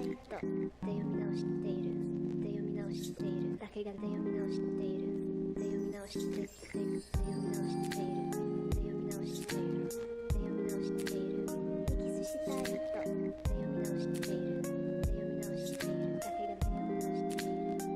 いとで読み直しているで読み直しているだけがで読み直しているで読み直してで読み直しているで読み直しているで読み直しているキスしたいとで読み直しているで読み直しているだけがで読み直している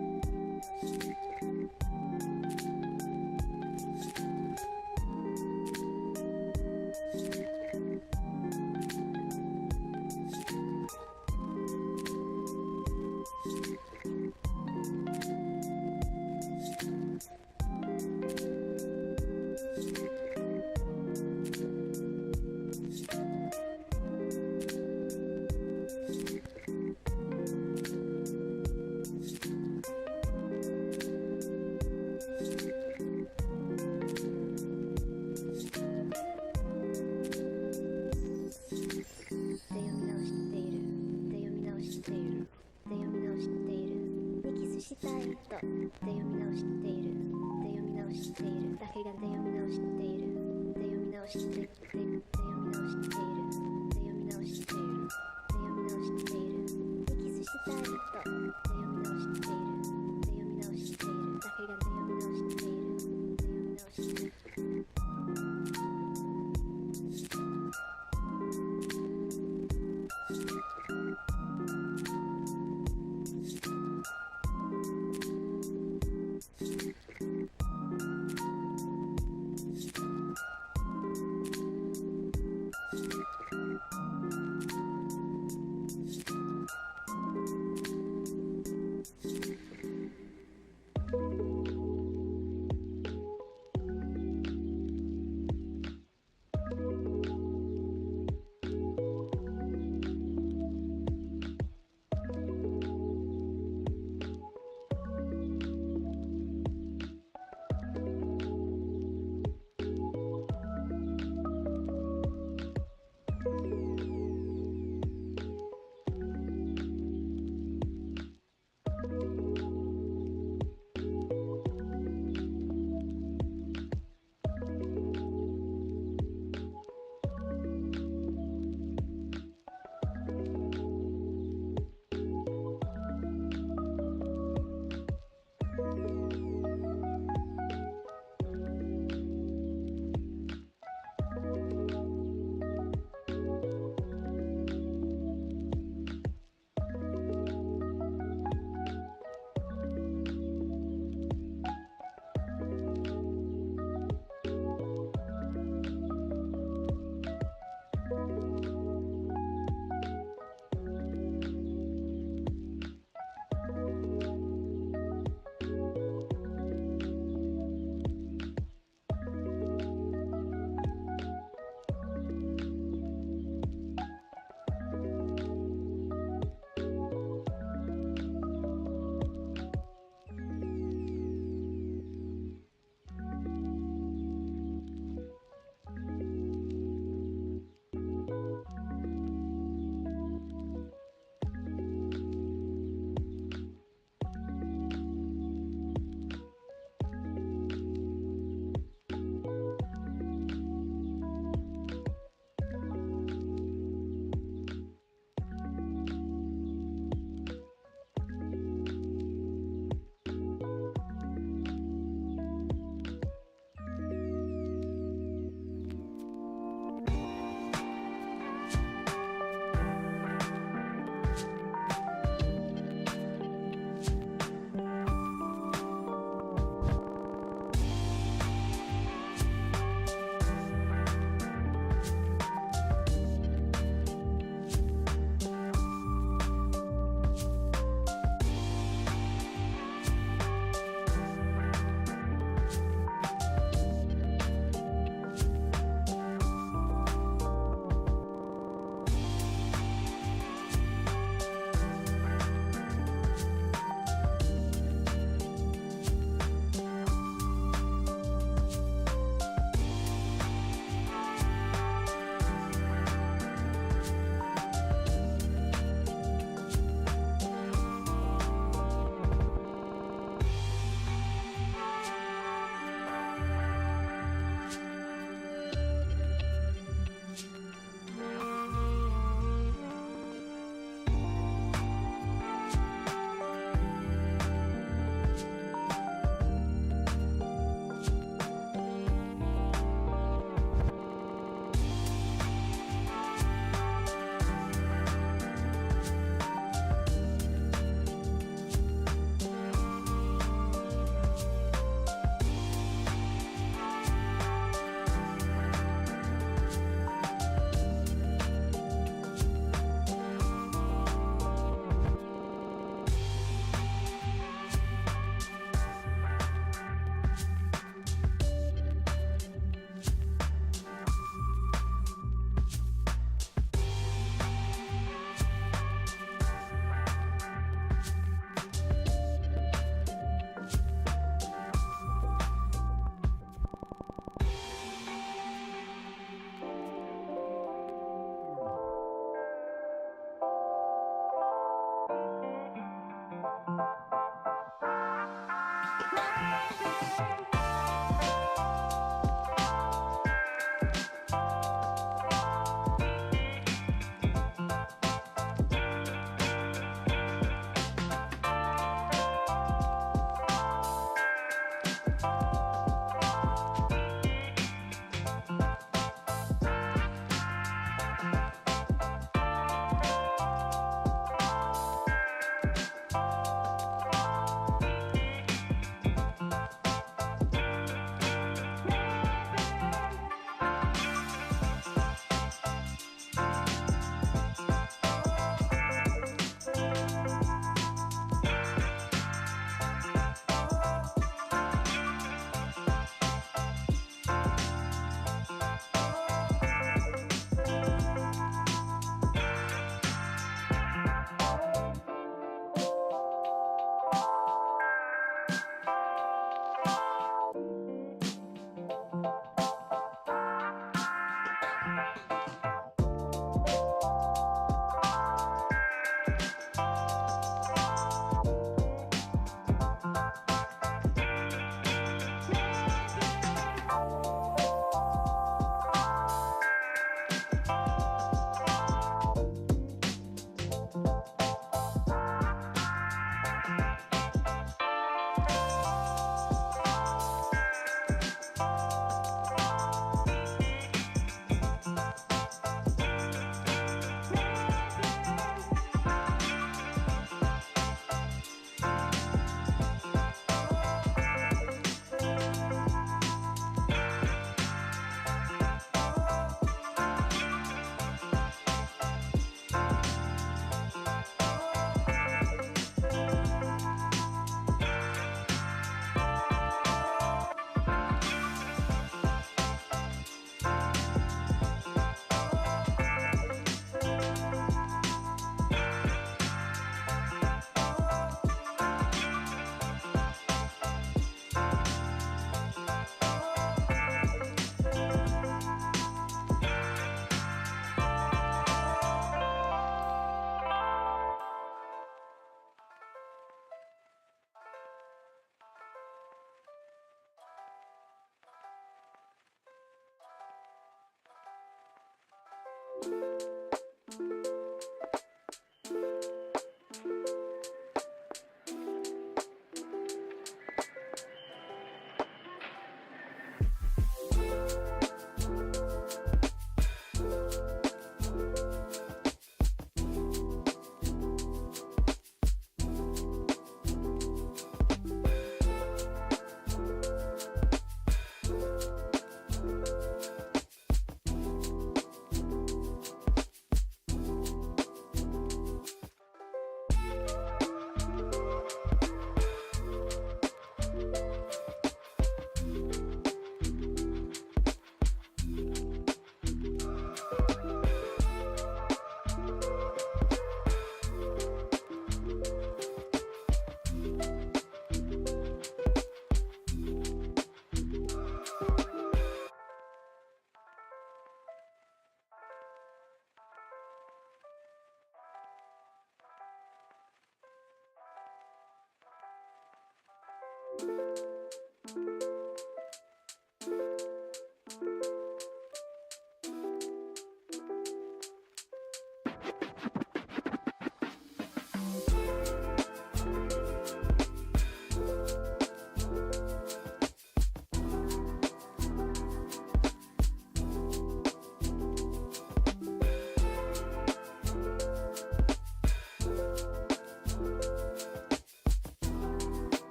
したいとで読み直しているで読み直しているだけがで読み直しているで読み直してで読み直しているで読み直しているで読み直しているキスしたいとで読み直しているで読み直しているだけがで読み直しているで読み直している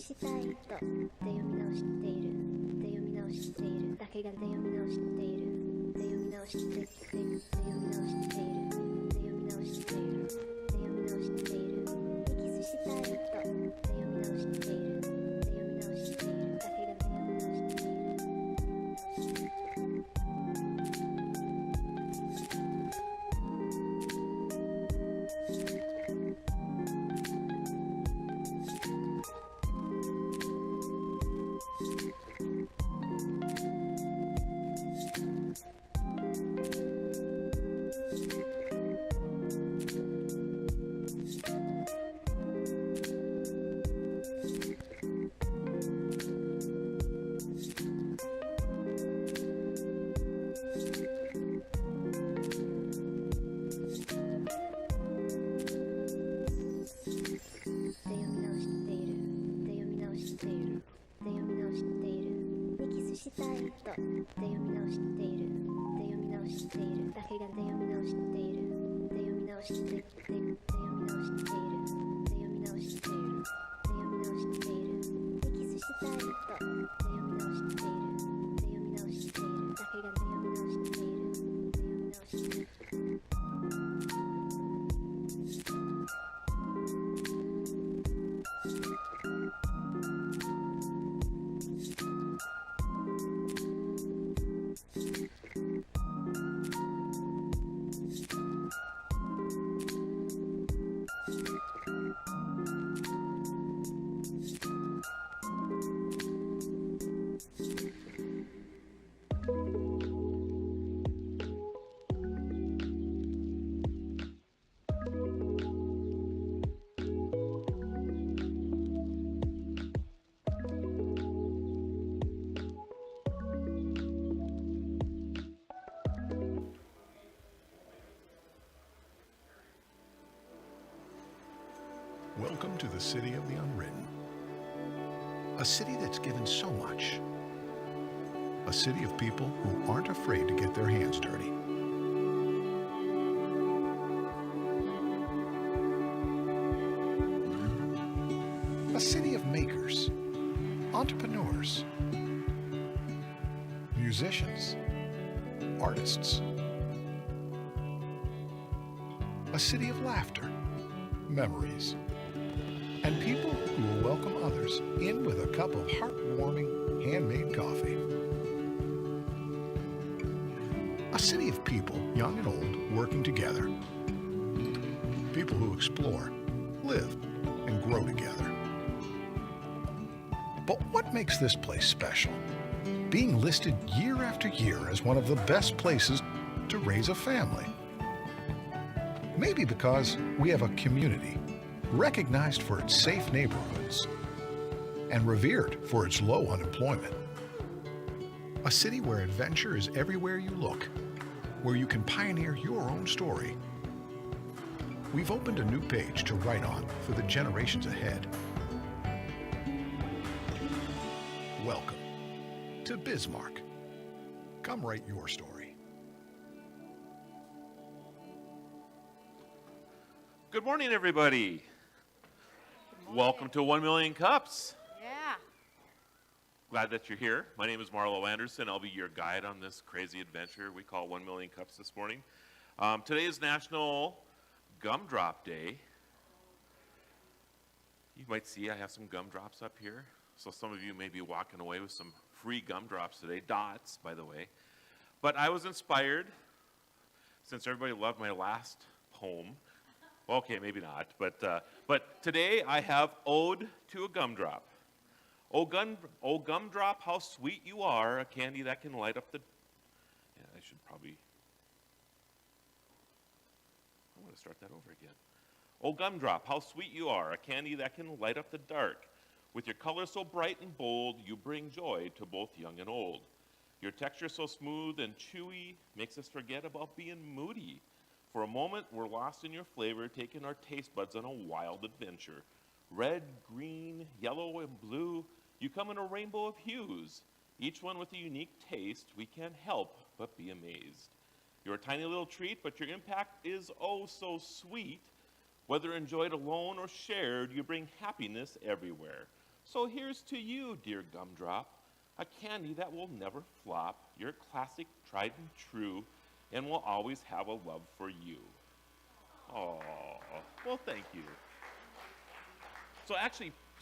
したい人で読み直しているで読み直しているだけがで読み直しているで読み直しているで読み直しているで読み直しているで読み直しているキスしたい人で読み直しているで読み直しているだけがで読み直しているしたい人で読み直しているで読み直しているだけがで読み直しているで読み直しているで読み直しているで読み直しているで読み直しているキスしたい人で読み直しているで読み直しているだけがで読み直しているで読み直しているWelcome to the city of the unwritten. A city that's given so much. A city of people who aren't afraid to get their hands dirty. A city of makers, entrepreneurs, musicians, artists. A city of laughter, memories, and people who will welcome others in with a cup of heartwarming handmade coffee. A city of people, young and old, working together. People who explore, live, and grow together. But what makes this place special? Being listed year after year as one of the best places to raise a family. Maybe because we have a community recognized for its safe neighborhoods and revered for its low unemployment. A city where adventure is everywhere you look, where you can pioneer your own story. We've opened a new page to write on for the generations ahead. Welcome to Bismarck. Come write your story. Good morning, everybody. Welcome to 1 Million Cups. Yeah. Glad that you're here. My name is Marlo Anderson. I'll be your guide on this crazy adventure we call 1 Million Cups this morning. Today is National Gumdrop Day. You might see I have some gumdrops up here. So some of you may be walking away with some free gumdrops today. Dots, by the way. But I was inspired, since everybody loved my last poem. Okay, maybe not, but today I have Ode to a Gumdrop. Oh gumdrop, how sweet you are, a candy that can light up the... Yeah, I want to start that over again. Oh gumdrop, how sweet you are, a candy that can light up the dark. With your color so bright and bold, you bring joy to both young and old. Your texture so smooth and chewy makes us forget about being moody. For a moment, we're lost in your flavor, taking our taste buds on a wild adventure. Red, green, yellow, and blue, you come in a rainbow of hues. Each one with a unique taste, we can't help but be amazed. You're a tiny little treat, but your impact is oh so sweet. Whether enjoyed alone or shared, you bring happiness everywhere. So here's to you, dear Gumdrop, a candy that will never flop. You're classic, tried and true, and we'll always have a love for you. Oh, well, thank you.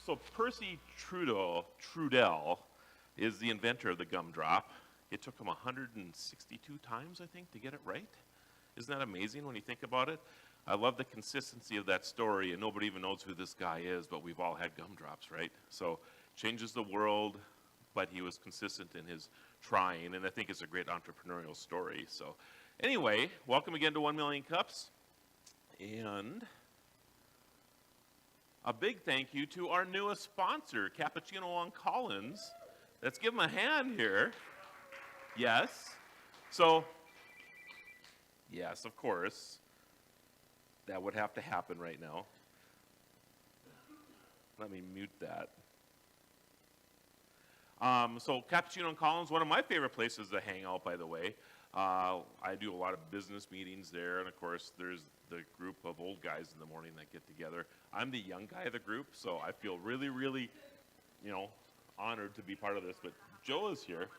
So Percy Trudell is the inventor of the gumdrop. It took him 162 times, I think, to get it right. Isn't that amazing when you think about it? I love the consistency of that story, and nobody even knows who this guy is, but we've all had gumdrops, right? So changes the world, but he was consistent in his trying, and I think it's a great entrepreneurial story. So anyway, welcome again to 1 Million Cups, and a big thank you to our newest sponsor, Cappuccino on Collins. Let's give him a hand here. Yes. So, yes, of course. That would have to happen right now. Let me mute that. So Cappuccino and Collins, one of my favorite places to hang out, by the way. I do a lot of business meetings there, and of course there's the group of old guys in the morning that get together. I'm the young guy of the group, so I feel really, really, honored to be part of this, but Joe is here.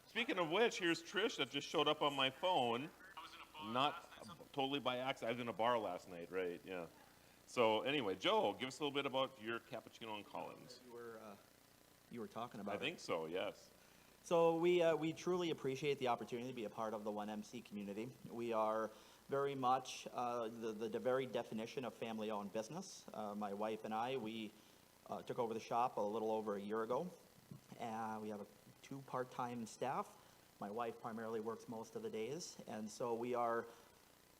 Speaking of which, here's Trish that just showed up on my phone. Not totally by accident. I was in a bar last night, right? Yeah. So anyway, Joe, give us a little bit about your Cappuccino and Collins. You were talking about I think so, yes. So we truly appreciate the opportunity to be a part of the 1MC community. We are very much the very definition of family-owned business. My wife and I, we took over the shop a little over a year ago. We have 2 part-time staff. My wife primarily works most of the days, and so we are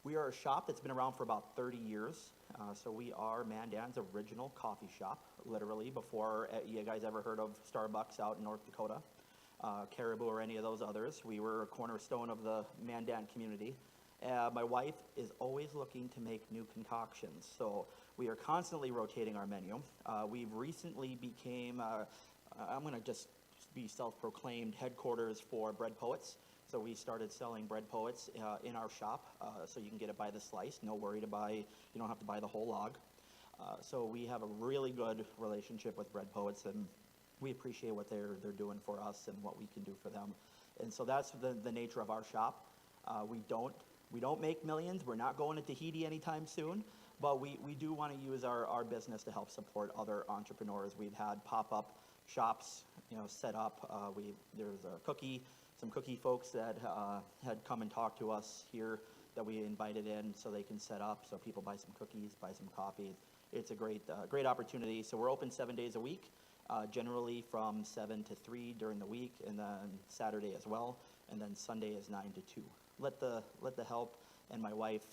a shop that's been around for about 30 years. So we are Mandan's original coffee shop, literally, before you guys ever heard of Starbucks out in North Dakota, Caribou or any of those others. We were a cornerstone of the Mandan community. My wife is always looking to make new concoctions, so we are constantly rotating our menu. We've recently became, I'm going to just be self-proclaimed headquarters for bread poets. So we started selling bread poets in our shop, so you can get it by the slice. No worry to buy, you don't have to buy the whole log. So we have a really good relationship with bread poets, and we appreciate what they're doing for us and what we can do for them. And so that's the nature of our shop. We don't make millions. We're not going to Tahiti anytime soon, but we do want to use our business to help support other entrepreneurs. We've had pop-up shops, set up. There's some cookie folks that had come and talked to us here that we invited in so they can set up, so people buy some cookies, buy some coffee. It's a great opportunity. So we're open 7 days a week, generally from 7 to 3 during the week, and then Saturday as well, and then Sunday is 9 to 2. Let the help and my wife,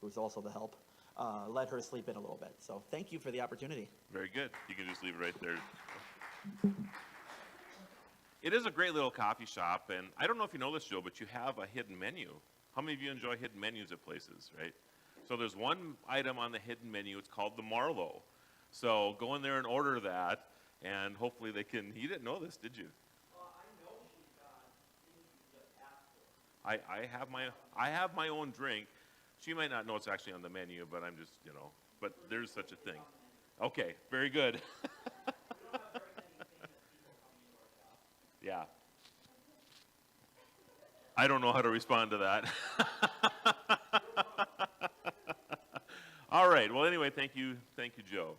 who's also the help, let her sleep in a little bit. So thank you for the opportunity. Very good. You can just leave it right there. It is a great little coffee shop, and I don't know if you know this, Joe, but you have a hidden menu. How many of you enjoy hidden menus at places, right? So there's one item on the hidden menu. It's called the Marlowe. So go in there and order that, and hopefully they can. You didn't know this, did you? Well, I know she just asked for it. I have my own drink. She might not know it's actually on the menu, but I'm just, but there's such a thing. Okay, very good. Yeah. I don't know how to respond to that. All right. Well, anyway, thank you, Joe.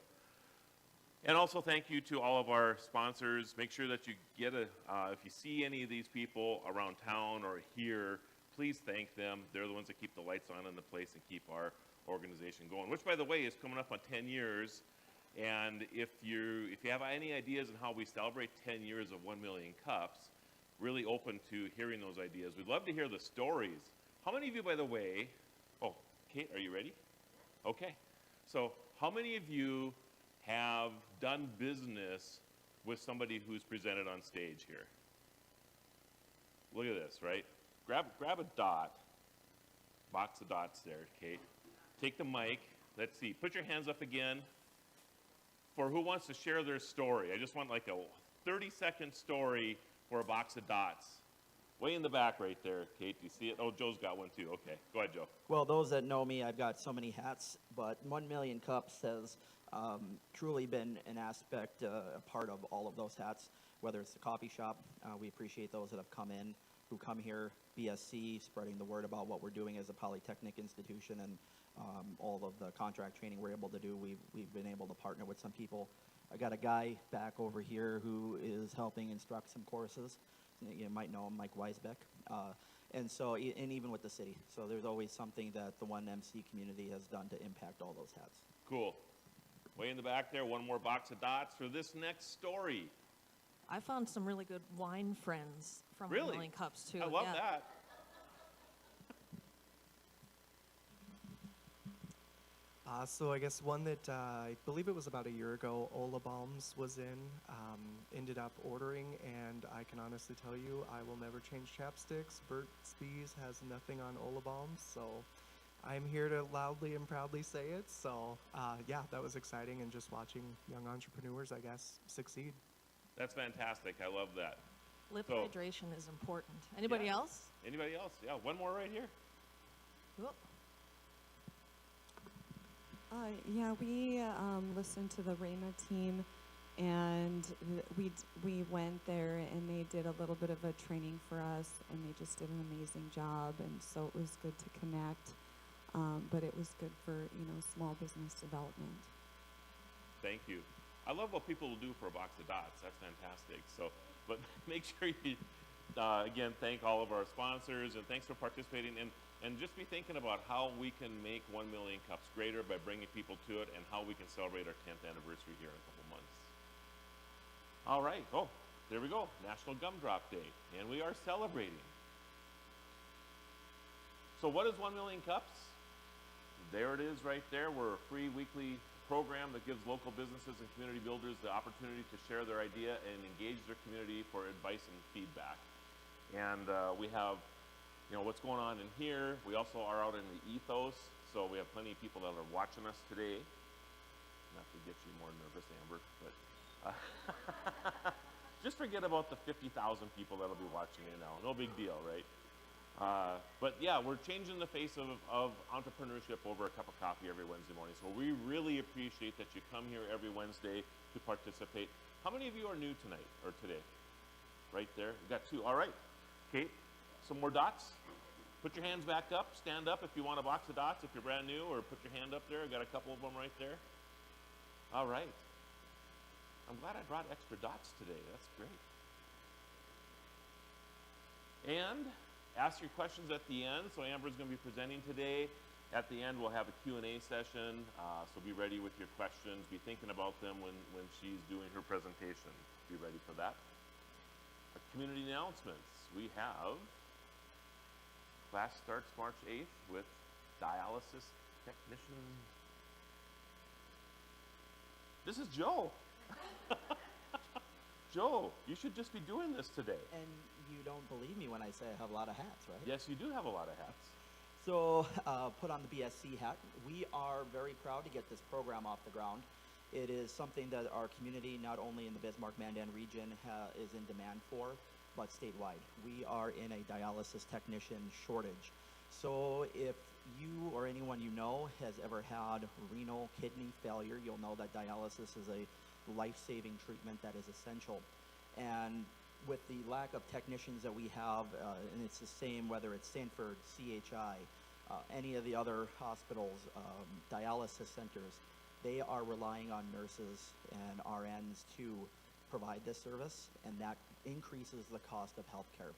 And also thank you to all of our sponsors. Make sure that you get if you see any of these people around town or here, please thank them. They're the ones that keep the lights on in the place and keep our organization going, which, by the way, is coming up on 10 years. And if you have any ideas on how we celebrate 10 years of 1 Million Cups, really open to hearing those ideas. We'd love to hear the stories. How many of you, by the way, oh, Kate, are you ready? Okay. So how many of you have done business with somebody who's presented on stage here? Look at this, right? Grab a dot, box of dots there, Kate. Take the mic. Let's see. Put your hands up again for who wants to share their story. I just want like a 30-second story for a box of dots. Way in the back right there, Kate. Do you see it? Oh, Joe's got one too. Okay. Go ahead, Joe. Well, those that know me, I've got so many hats, but 1 Million Cups has truly been an aspect, a part of all of those hats, whether it's the coffee shop. We appreciate those that have come in, who come here, BSC, spreading the word about what we're doing as a polytechnic institution, and all of the contract training we're able to do. We've been able to partner with some people. I got a guy back over here who is helping instruct some courses. You might know him, Mike Weisbeck. And so, and even with the city. So there's always something that the 1MC community has done to impact all those hats. Cool. Way in the back there, one more box of dots for this next story. I found some really good wine friends from Really? 1 Million Cups, too. I love Yeah. that. So I guess one that I believe it was about a year ago, Ola Balms was in, ended up ordering, and I can honestly tell you I will never change chapsticks. Burt's Bees has nothing on Ola Balms, so I'm here to loudly and proudly say it. So yeah, that was exciting, and just watching young entrepreneurs, I guess, succeed. That's fantastic. I love that. Lip So- hydration is important. Anybody Yeah. else? Anybody else? Yeah, one more right here. Whoop. Yeah, we listened to the RAMA team, and we went there, and they did a little bit of a training for us, and they just did an amazing job, and so it was good to connect, but it was good for, small business development. Thank you. I love what people will do for a box of dots. That's fantastic. So, but make sure you, again, thank all of our sponsors, and thanks for participating. And just be thinking about how we can make 1 Million Cups greater by bringing people to it, and how we can celebrate our 10th anniversary here in a couple months. All right. Oh, there we go. National Gumdrop Day. And we are celebrating. So what is 1 Million Cups? There it is right there. We're a free weekly program that gives local businesses and community builders the opportunity to share their idea and engage their community for advice and feedback. And we have what's going on in here. We also are out in the ethos, so we have plenty of people that are watching us today. Not to get you more nervous, Amber, but just forget about the 50,000 people that'll be watching you now. No big deal, right? But yeah, we're changing the face of entrepreneurship over a cup of coffee every Wednesday morning. So we really appreciate that you come here every Wednesday to participate. How many of you are new tonight or today? Right there. We got 2. All right. Kate, some more dots. Put your hands back up. Stand up if you want a box of dots, if you're brand new, or put your hand up there. I got a couple of them right there. All right. I'm glad I brought extra dots today. That's great. And ask your questions at the end. So Amber's going to be presenting today. At the end, we'll have a Q&A session. So be ready with your questions. Be thinking about them when she's doing her presentation. Be ready for that. Our community announcements. We have class starts March 8th with dialysis technician. This is Joe. Joe, you should just be doing this today. And you don't believe me when I say I have a lot of hats, right? Yes, you do have a lot of hats. So put on the BSC hat. We are very proud to get this program off the ground. It is something that our community, not only in the Bismarck-Mandan region, is in demand for, but statewide. We are in a dialysis technician shortage. So if you or anyone you know has ever had renal kidney failure, you'll know that dialysis is a life-saving treatment that is essential. And with the lack of technicians that we have, and it's the same whether it's Sanford, CHI, any of the other hospitals, dialysis centers, they are relying on nurses and RNs to provide this service, and that increases the cost of healthcare.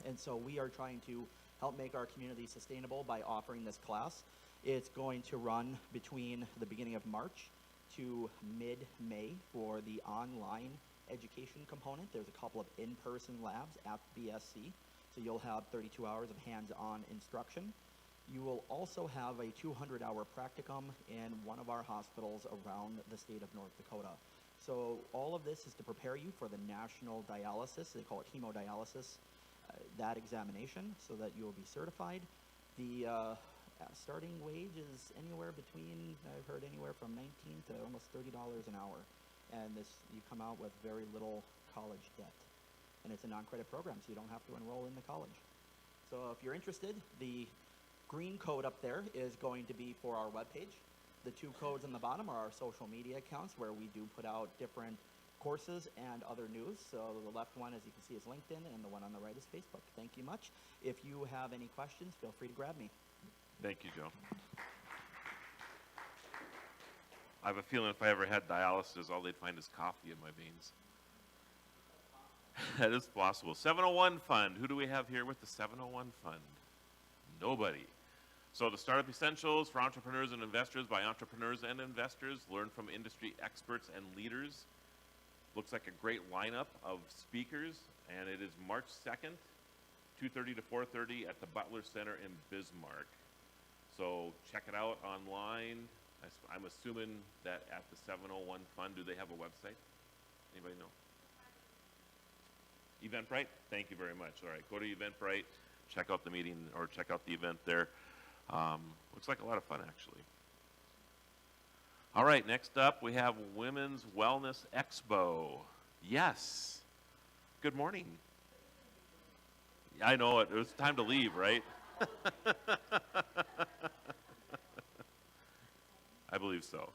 And so we are trying to help make our community sustainable by offering this class. It's going to run between the beginning of March to mid-May for the online education component. There's a couple of in-person labs at BSC, so you'll have 32 hours of hands-on instruction. You will also have a 200-hour practicum in one of our hospitals around the state of North Dakota. So all of this is to prepare you for the national dialysis, they call it hemodialysis, that examination, so that you will be certified. The starting wage is anywhere between, I've heard anywhere from $19 to almost $30 an hour. And this, you come out with very little college debt. And it's a non-credit program, so you don't have to enroll in the college. So if you're interested, the green code up there is going to be for our webpage. The two codes on the bottom are our social media accounts, where we do put out different courses and other news. So the left one, as you can see, is LinkedIn, and the one on the right is Facebook. Thank you much. If you have any questions, feel free to grab me. Thank you, Joe. I have a feeling if I ever had dialysis, all they'd find is coffee in my veins. That is possible. 701 Fund. Who do we have here with the 701 Fund? Nobody. So the Startup Essentials for Entrepreneurs and Investors by entrepreneurs and investors. Learn from industry experts and leaders. Looks like a great lineup of speakers, and it is March 2nd, 2:30 to 4:30 at the Butler Center in Bismarck. So check it out online. I'm assuming that at the 701 Fund, do they have a website? Anybody know? Eventbrite? Thank you very much. All right, go to Eventbrite, check out the meeting, or check out the event there. Looks like a lot of fun, actually. All right, next up, we have Women's Wellness Expo. Yes. Good morning. I know it. It was time to leave, right? I believe so.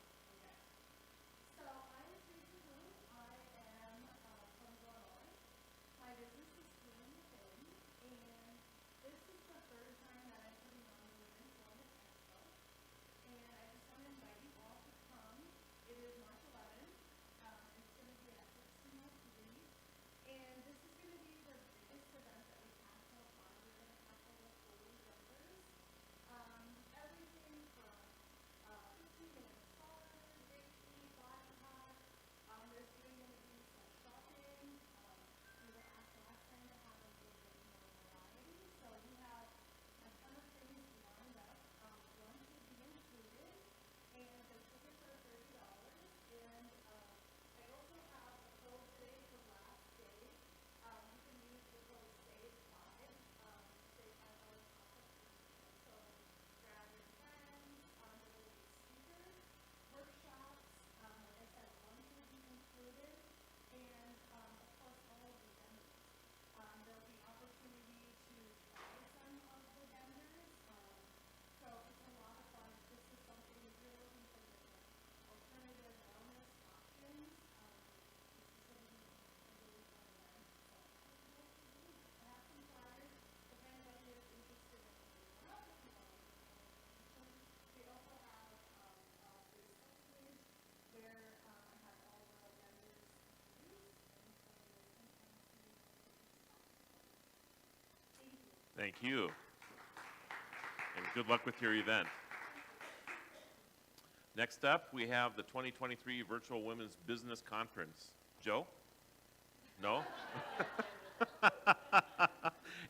So I'm Teresa Wu. I am from Illinois. My business is Bloom Within, and this is the third time that I'm putting on the Women's Wellness Expo. And I just want to invite you all to come. It is March 11th. It's going to be at 1603. And this is going to be the biggest event that we've had so far. We're going to have over 40 vendors. Everything from 15-minute massage Thank you. And good luck with your event. Next up, we have the 2023 Virtual Women's Business Conference. Joe? No?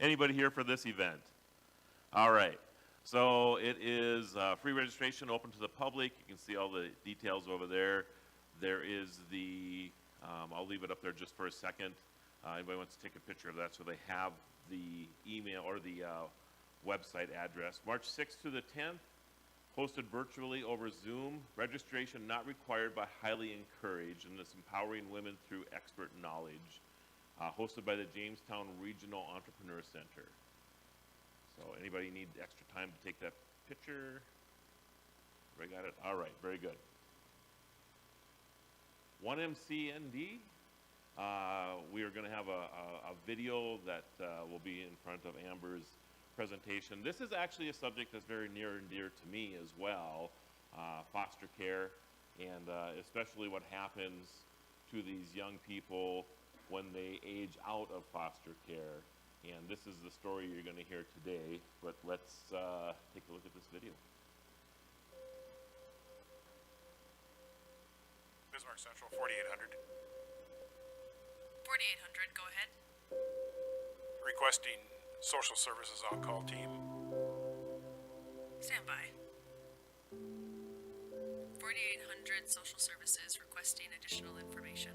Anybody here for this event? All right. So it is free registration, open to the public. You can see all the details over there. There is the, I'll leave it up there just for a second. Anybody wants to take a picture of that so they have the email or the website address. March 6th to the 10th, hosted virtually over Zoom. Registration not required but highly encouraged, and it's empowering women through expert knowledge. Hosted by the Jamestown Regional Entrepreneur Center. So anybody need extra time to take that picture? Everybody got it? All right, very good. 1MCND, we are going to have a video that will be in front of Amber's presentation. This is actually a subject that's very near and dear to me as well, foster care, and especially what happens to these young people when they age out of foster care. And this is the story you're going to hear today, but let's take a look at this video. Bismarck Central, 4800. 4800, go ahead. Requesting social services on-call team. Stand by. 4800 social services requesting additional information.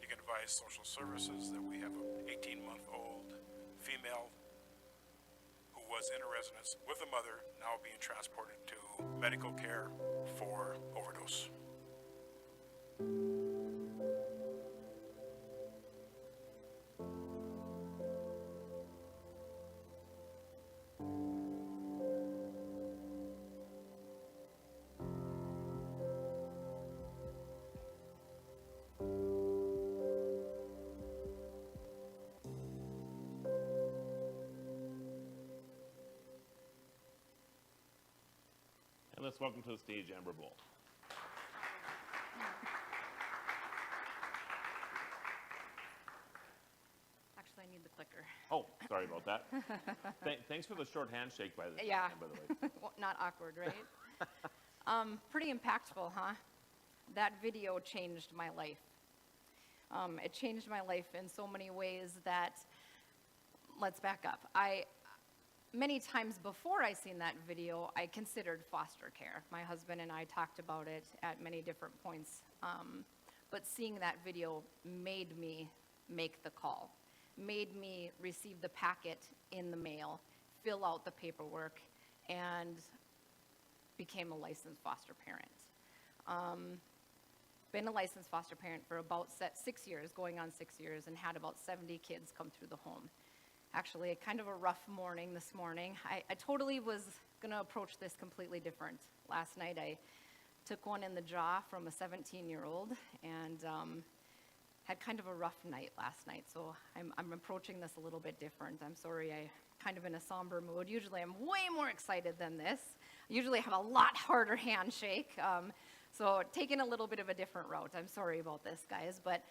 You can advise social services that we have an 18-month-old female who was in a residence with a mother, now being transported to medical care for overdose. And let's welcome to the stage Amber Bull. Actually, I need the clicker. Oh, sorry about that. Thanks for the short handshake by the Yeah. by the way. Well, not awkward, right? Pretty impactful, huh? That video changed my life. It changed my life in so many ways that, let's back up. Many times before I seen that video, I considered foster care. My husband and I talked about it at many different points. But seeing that video made me make the call, made me receive the packet in the mail, fill out the paperwork, and became a licensed foster parent. Been a licensed foster parent for about 6 years, going on 6 years, and had about 70 kids come through the home. Actually, kind of a rough morning this morning. I totally was going to approach this completely different. Last night, I took one in the jaw from a 17-year-old and had kind of a rough night last night. So I'm approaching this a little bit different. I'm sorry, I'm kind of in a somber mood. Usually, I'm way more excited than this. I usually have a lot harder handshake. So taking a little bit of a different route. I'm sorry about this, guys. But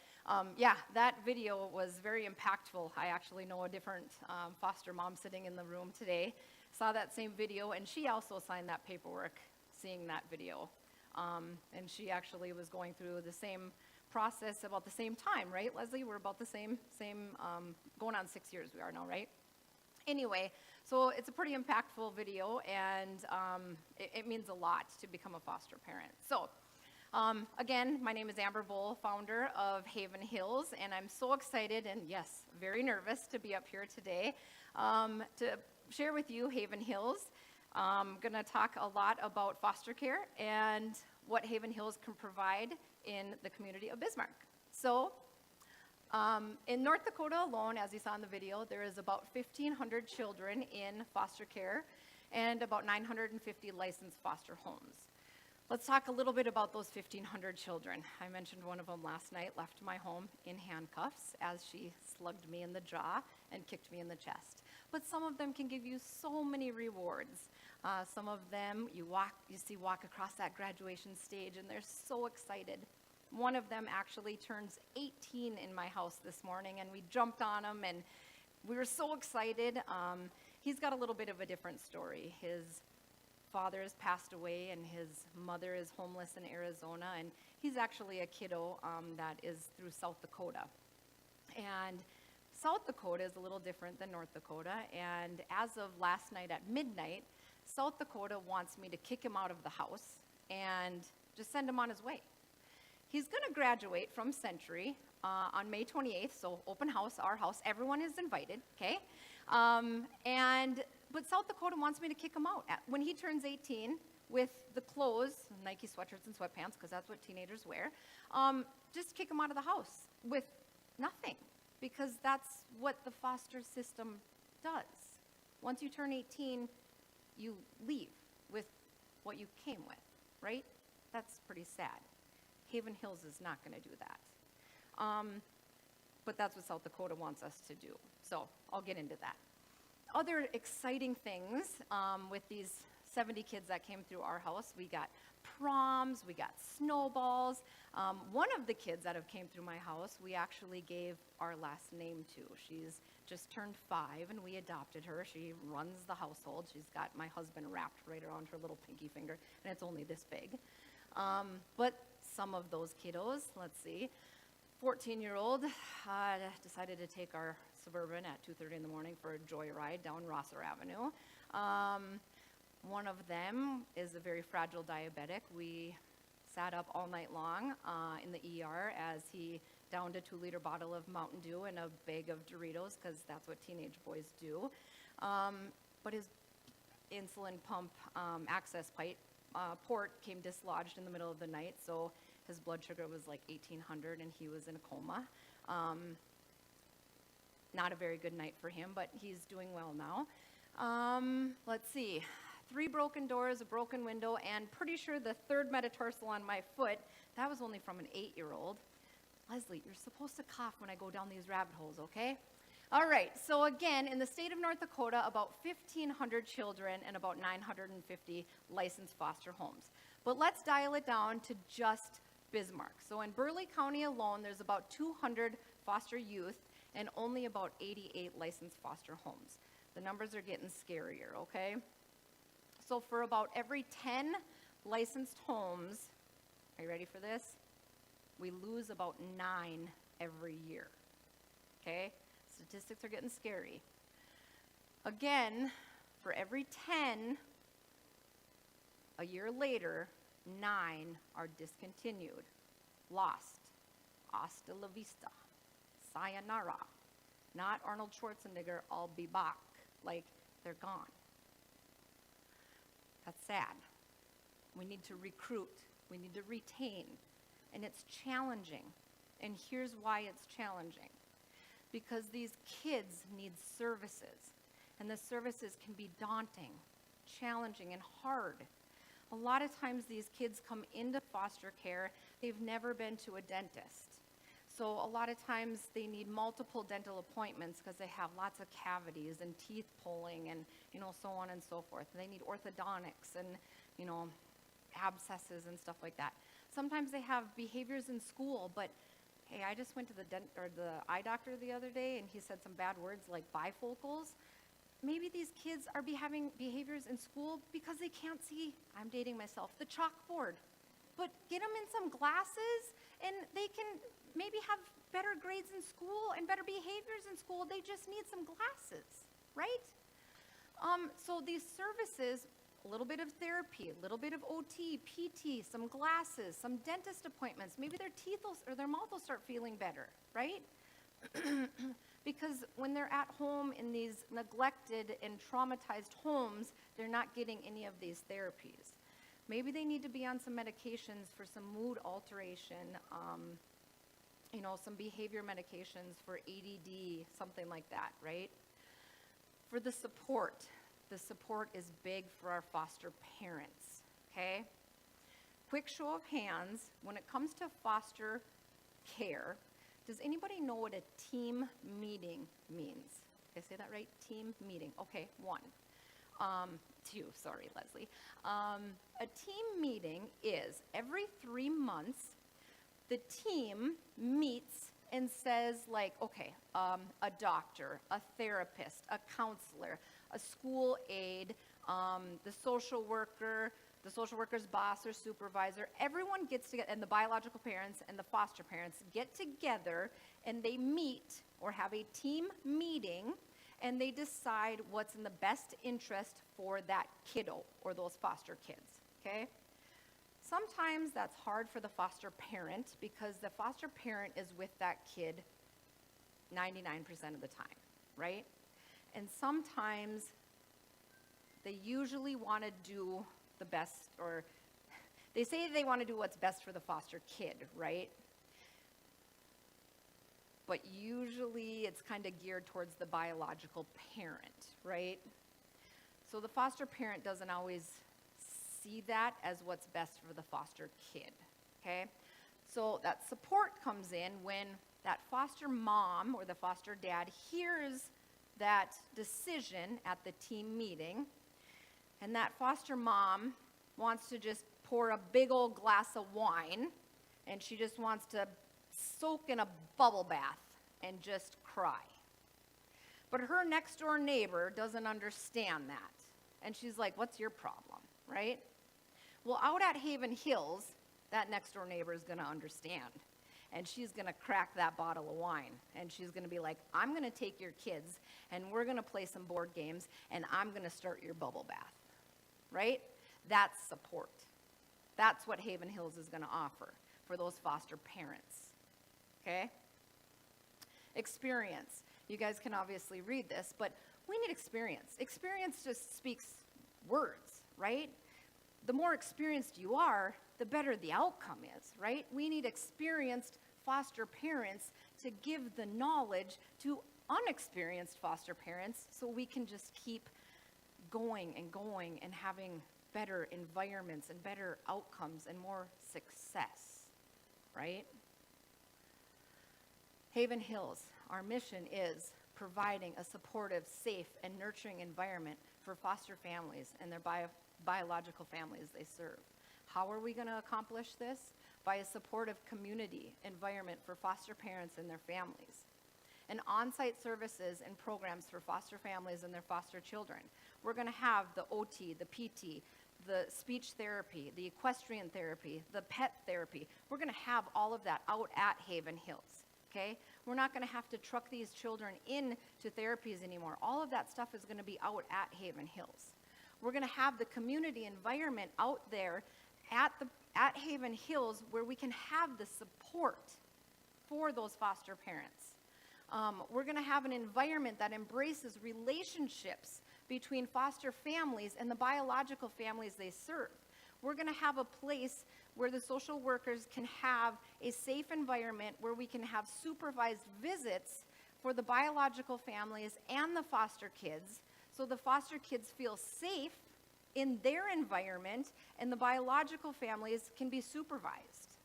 yeah, that video was very impactful. I actually know a different foster mom sitting in the room today. Saw that same video, and she also signed that paperwork seeing that video. And she actually was going through the same process about the same time, right, Leslie? We're about the same going on 6 years we are now, right? Anyway, so it's a pretty impactful video, and it means a lot to become a foster parent. So, again, my name is Amber Bull, founder of Haven Hills, and I'm so excited and, yes, very nervous to be up here today to share with you Haven Hills. I'm going to talk a lot about foster care and what Haven Hills can provide in the community of Bismarck. So, in North Dakota alone, as you saw in the video, there is about 1,500 children in foster care and about 950 licensed foster homes. Let's talk a little bit about those 1,500 children. I mentioned one of them last night left my home in handcuffs as she slugged me in the jaw and kicked me in the chest. But some of them can give you so many rewards. Some of them you see walk across that graduation stage and they're so excited. One of them actually turns 18 in my house this morning, and we jumped on him and We were so excited. He's got a little bit of a different story. His father has passed away, and his mother is homeless in Arizona, and he's actually a kiddo that is through South Dakota. And South Dakota is a little different than North Dakota, and as of last night at midnight, South Dakota wants me to kick him out of the house and just send him on his way. He's going to graduate from Century on May 28th, so open house, our house. Everyone is invited, okay? But South Dakota wants me to kick him out. When he turns 18, with the clothes, Nike sweatshirts and sweatpants, because that's what teenagers wear, just kick him out of the house with nothing, because that's what the foster system does. Once you turn 18, you leave with what you came with, right? That's pretty sad. Haven Hills is not going to do that. But that's what South Dakota wants us to do. So I'll get into that. Other exciting things with these 70 kids that came through our house, we got proms, we got snowballs. One of the kids that have came through my house, we actually gave our last name to. She's just turned 5, and we adopted her. She runs the household. She's got my husband wrapped right around her little pinky finger, and it's only this big. But some of those kiddos, let's see, 14-year-old decided to take our Suburban at 2:30 in the morning for a joyride down Rosser Avenue. One of them is a very fragile diabetic. We sat up all night long in the ER as he downed a 2-liter bottle of Mountain Dew and a bag of Doritos, because that's what teenage boys do. But his insulin pump access pipe port came dislodged in the middle of the night, so his blood sugar was like 1,800 and he was in a coma. Not a very good night for him, but he's doing well now. Let's see. 3 broken doors, a broken window, and pretty sure the 3rd metatarsal on my foot, that was only from an 8-year-old. Leslie, you're supposed to cough when I go down these rabbit holes, okay? All right, so again, in the state of North Dakota, about 1,500 children and about 950 licensed foster homes. But let's dial it down to just Bismarck. So in Burleigh County alone, there's about 200 foster youth and only about 88 licensed foster homes. The numbers are getting scarier, okay? So for about every 10 licensed homes, are you ready for this? We lose about 9 every year, okay? Statistics are getting scary. Again, for every 10, a year later, 9 are discontinued, lost, hasta la vista, sayonara. Not Arnold Schwarzenegger, I'll be back. Like, they're gone. That's sad. We need to recruit. We need to retain. And it's challenging. And here's why it's challenging. Because these kids need services. And the services can be daunting, challenging, and hard. A lot of times these kids come into foster care, they've never been to a dentist. So a lot of times they need multiple dental appointments because they have lots of cavities and teeth pulling and, so on and so forth. They need orthodontics and, abscesses and stuff like that. Sometimes they have behaviors in school, but hey, I just went to the eye doctor the other day and he said some bad words like bifocals. Maybe these kids are having behaviors in school because they can't see, I'm dating myself, the chalkboard. But get them in some glasses and they can maybe have better grades in school and better behaviors in school. They just need some glasses, right? So these services, a little bit of therapy, a little bit of OT, PT, some glasses, some dentist appointments, maybe their teeth or their mouth will start feeling better, right? Because when they're at home in these neglected and traumatized homes, they're not getting any of these therapies. Maybe they need to be on some medications for some mood alteration, some behavior medications for ADD, something like that, right? For the support is big for our foster parents, okay? Quick show of hands, when it comes to foster care, does anybody know what a team meeting means? Did I say that right? Team meeting. Okay, 1. 2, sorry, Leslie. A team meeting is every 3 months, the team meets and says like, okay, a doctor, a therapist, a counselor, a school aide, the social worker's boss or supervisor, everyone gets together, and the biological parents and the foster parents get together and they meet or have a team meeting and they decide what's in the best interest for that kiddo or those foster kids, okay? Sometimes that's hard for the foster parent because the foster parent is with that kid 99% of the time, right? And sometimes they usually want to do the best, or they say they want to do what's best for the foster kid, right? But usually it's kind of geared towards the biological parent, right? So the foster parent doesn't always see that as what's best for the foster kid, okay? So that support comes in when that foster mom or the foster dad hears that decision at the team meeting, and that foster mom wants to just pour a big old glass of wine, and she just wants to soak in a bubble bath and just cry. But her next door neighbor doesn't understand that. And she's like, what's your problem, right? Well, out at Haven Hills, that next door neighbor is going to understand. And she's going to crack that bottle of wine. And she's going to be like, I'm going to take your kids, and we're going to play some board games, and I'm going to start your bubble bath, right? That's support. That's what Haven Hills is going to offer for those foster parents, okay? Experience. You guys can obviously read this, but we need experience. Experience just speaks words, right? The more experienced you are, the better the outcome is, right? We need experienced foster parents to give the knowledge to unexperienced foster parents so we can just keep going and having better environments and better outcomes and more success, right? Haven Hills, our mission is providing a supportive, safe, and nurturing environment for foster families and their biological families they serve. How are we going to accomplish this? By a supportive community environment for foster parents and their families. And on-site services and programs for foster families and their foster children. We're going to have the OT, the PT, the speech therapy, the equestrian therapy, the pet therapy. We're going to have all of that out at Haven Hills, okay? We're not going to have to truck these children in to therapies anymore. All of that stuff is going to be out at Haven Hills. We're going to have the community environment out there at Haven Hills where we can have the support for those foster parents. We're going to have an environment that embraces relationships between foster families and the biological families they serve. We're going to have a place where the social workers can have a safe environment where we can have supervised visits for the biological families and the foster kids, so the foster kids feel safe in their environment and the biological families can be supervised.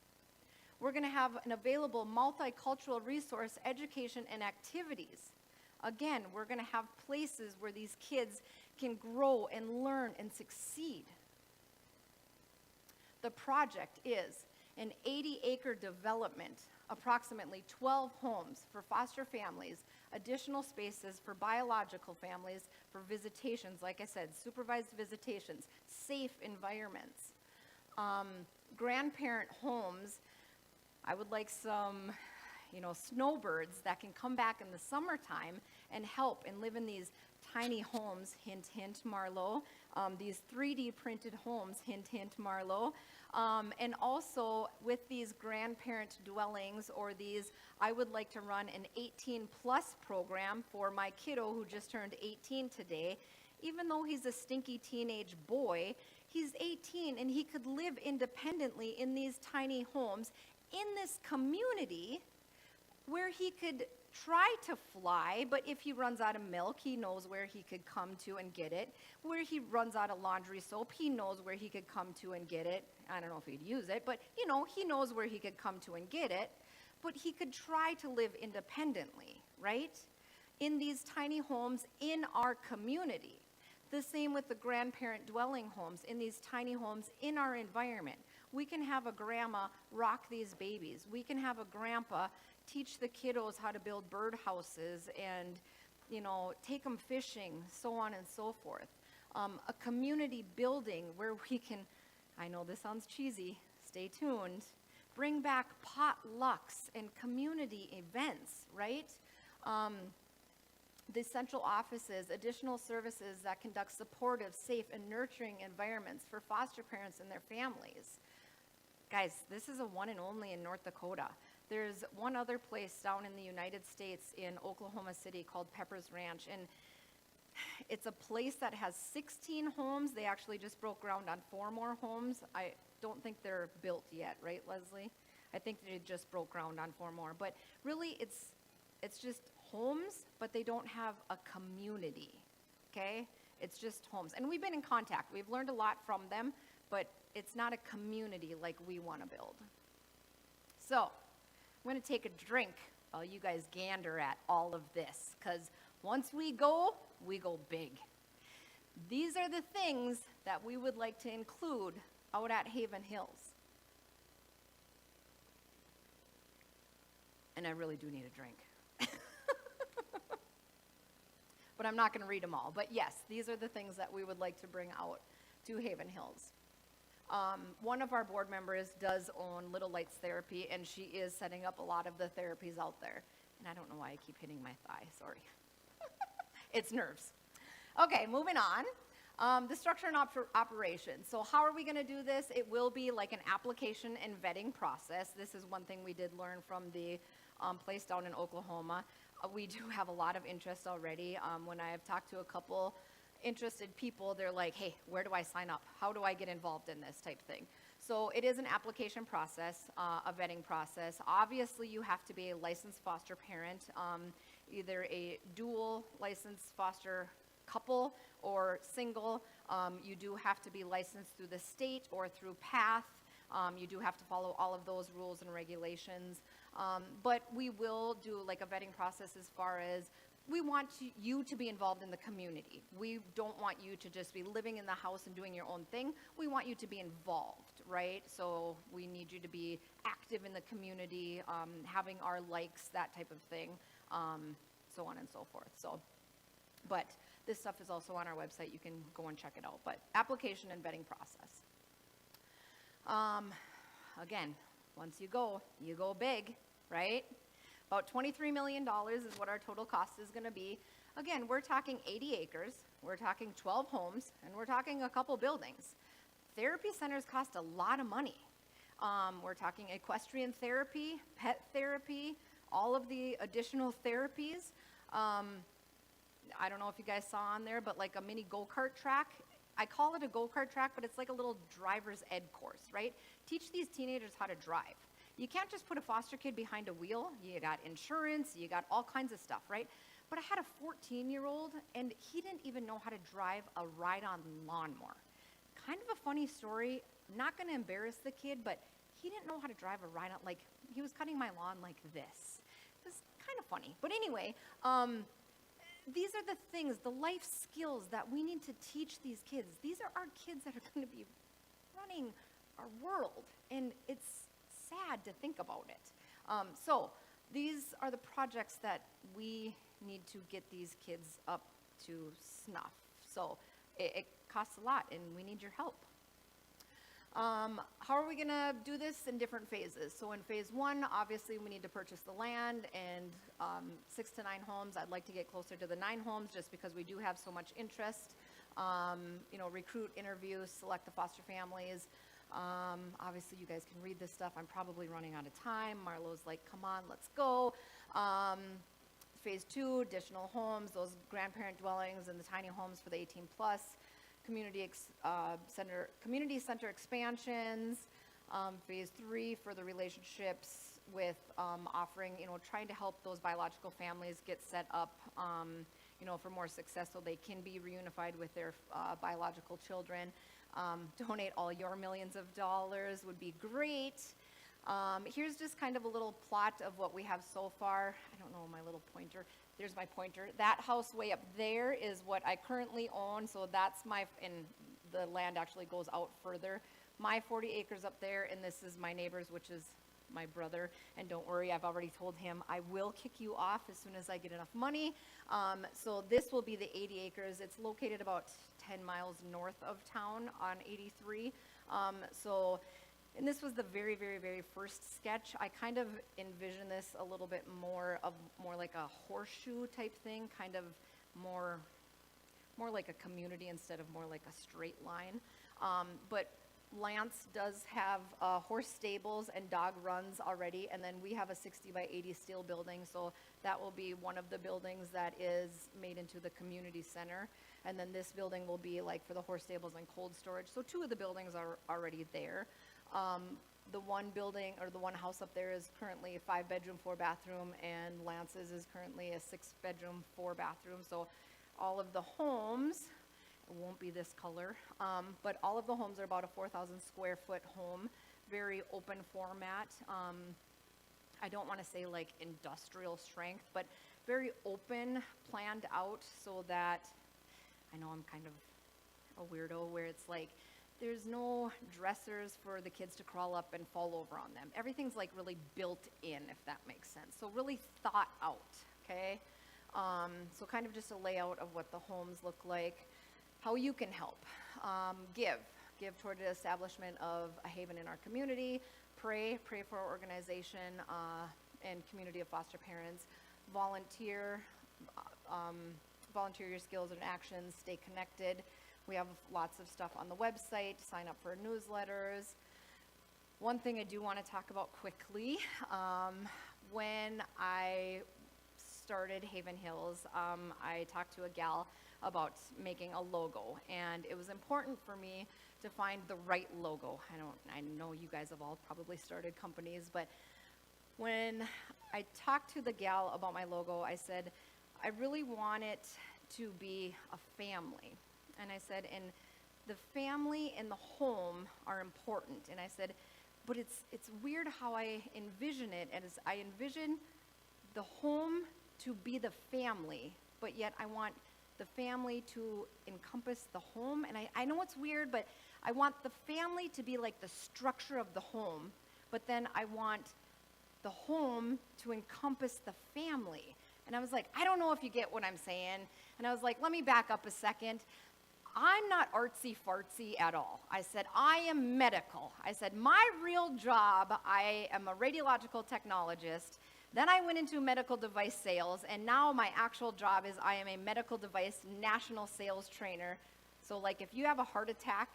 We're going to have an available multicultural resource, education, and activities. Again, we're going to have places where these kids can grow and learn and succeed. The project is an 80-acre development, approximately 12 homes for foster families, additional spaces for biological families, for visitations, like I said, supervised visitations, safe environments. Grandparent homes, I would like some, snowbirds that can come back in the summertime and help and live in these tiny homes, hint, hint, Marlowe, these 3D printed homes, hint, hint, Marlowe, and also with these grandparent dwellings or these, I would like to run an 18-plus program for my kiddo who just turned 18 today. Even though he's a stinky teenage boy, he's 18 and he could live independently in these tiny homes in this community where he could try to fly, but if he runs out of milk, he knows where he could come to and get it. Where he runs out of laundry soap, he knows where he could come to and get it. I don't know if he'd use it, but he knows where he could come to and get it. But he could try to live independently, right? In these tiny homes in our community. The same with the grandparent dwelling homes, in these tiny homes in our environment. We can have a grandma rock these babies. We can have a grandpa teach the kiddos how to build birdhouses and, you know, take them fishing, so on and so forth. A community building where we can, I know this sounds cheesy, stay tuned, bring back potlucks and community events, right? The central offices, additional services that conduct supportive, safe, and nurturing environments for foster parents and their families. Guys, this is a one and only in North Dakota. There's one other place down in the United States in Oklahoma City called Pepper's Ranch, and it's a place that has 16 homes. They actually just broke ground on 4 more homes. I don't think they're built yet, right, Leslie? I think they just broke ground on 4 more. But really, it's just homes, but they don't have a community, okay? It's just homes. And we've been in contact. We've learned a lot from them, but it's not a community like we want to build. So I'm going to take a drink while you guys gander at all of this, because once we go big. These are the things that we would like to include out at Haven Hills. And I really do need a drink. But I'm not going to read them all. But yes, these are the things that we would like to bring out to Haven Hills. One of our board members does own Little Lights Therapy, and she is setting up a lot of the therapies out there. And I don't know why I keep hitting my thigh, sorry. It's nerves. Okay, moving on. The structure and operation. So how are we going to do this? It will be like an application and vetting process. This is one thing we did learn from the place down in Oklahoma. We do have a lot of interest already. When I have talked to a couple interested people, they're like, hey, where do I sign up? How do I get involved in this type thing? So it is an application process, a vetting process. Obviously, you have to be a licensed foster parent, either a dual licensed foster couple or single. You do have to be licensed through the state or through PATH. You do have to follow all of those rules and regulations. But we will do like a vetting process as far as we want you to be involved in the community. We don't want you to just be living in the house and doing your own thing. We want you to be involved, right? So we need you to be active in the community, having our likes, that type of thing, so on and so forth. So, but this stuff is also on our website. You can go and check it out. But application and vetting process. Again, once you go big, right? About $23 million is what our total cost is going to be. Again, we're talking 80 acres, we're talking 12 homes, and we're talking a couple buildings. Therapy centers cost a lot of money. We're talking equestrian therapy, pet therapy, all of the additional therapies. I don't know if you guys saw on there, but like a mini go-kart track. I call it a go-kart track, but it's like a little driver's ed course, right? Teach these teenagers how to drive. You can't just put a foster kid behind a wheel. You got insurance, you got all kinds of stuff, right? But I had a 14-year-old, and he didn't even know how to drive a ride-on lawnmower. Kind of a funny story. Not going to embarrass the kid, but he didn't know how to drive a ride-on. Like, he was cutting my lawn like this. It was kind of funny. But anyway, these are the things, the life skills that we need to teach these kids. These are our kids that are going to be running our world, and it's sad to think about it. So these are the projects that we need to get these kids up to snuff. So it costs a lot, and we need your help. How are we going to do this in different phases? So in phase 1, obviously we need to purchase the land and 6 to 9 homes. I'd like to get closer to the 9 homes just because we do have so much interest. Recruit, interview, select the foster families. Obviously you guys can read this stuff. I'm probably running out of time. Marlo's like, come on, let's go. Phase 2, additional homes, those grandparent dwellings and the tiny homes for the 18 plus. Community center expansions. Phase 3 for the relationships with offering, trying to help those biological families get set up, for more success so they can be reunified with their biological children. Donate all your millions of dollars would be great. Here's just kind of a little plot of what we have so far. I don't know my little pointer. There's my pointer. That house way up there is what I currently own, so that's and the land actually goes out further. my 40 acres up there, and this is my neighbor's, which is my brother. And don't worry, I've already told him I will kick you off as soon as I get enough money. So this will be the 80 acres. It's located about 10 miles north of town on 83. And this was the very, very, very first sketch. I kind of envision this a little bit more like a horseshoe type thing, kind of more like a community instead of more like a straight line. But Lance does have horse stables and dog runs already, and then we have a 60 by 80 steel building, so that will be one of the buildings that is made into the community center. And then this building will be like for the horse stables and cold storage. So 2 of the buildings are already there. The one building, or the one house up there, is currently a 5-bedroom, 4-bathroom, and Lance's is currently a 6-bedroom, 4-bathroom. So all of the homes, it won't be this color, but all of the homes are about a 4,000 square foot home, very open format. I don't want to say like industrial strength, but very open, planned out so that, I know I'm kind of a weirdo where it's like, there's no dressers for the kids to crawl up and fall over on them. Everything's like really built in, if that makes sense. So really thought out, okay? So kind of just a layout of what the homes look like. How you can help. Give toward the establishment of a haven in our community. Pray for our organization and community of foster parents. Volunteer your skills and actions. Stay connected. We have lots of stuff on the website. Sign up for newsletters. One thing I do want to talk about quickly, when I started Haven Hills, I talked to a gal about making a logo, and it was important for me to find the right logo. I know you guys have all probably started companies, but when I talked to the gal about my logo, I said, I really want it to be a family. And I said, and the family and the home are important. And I said, but it's weird how I envision it, as I envision the home to be the family, but yet I want the family to encompass the home. And I know it's weird, but I want the family to be like the structure of the home, but then I want the home to encompass the family. And I was like, I don't know if you get what I'm saying. And I was like, let me back up a second. I'm not artsy-fartsy at all. I said, I am medical. I said, my real job, I am a radiological technologist. Then I went into medical device sales, and now my actual job is I am a medical device national sales trainer. So like if you have a heart attack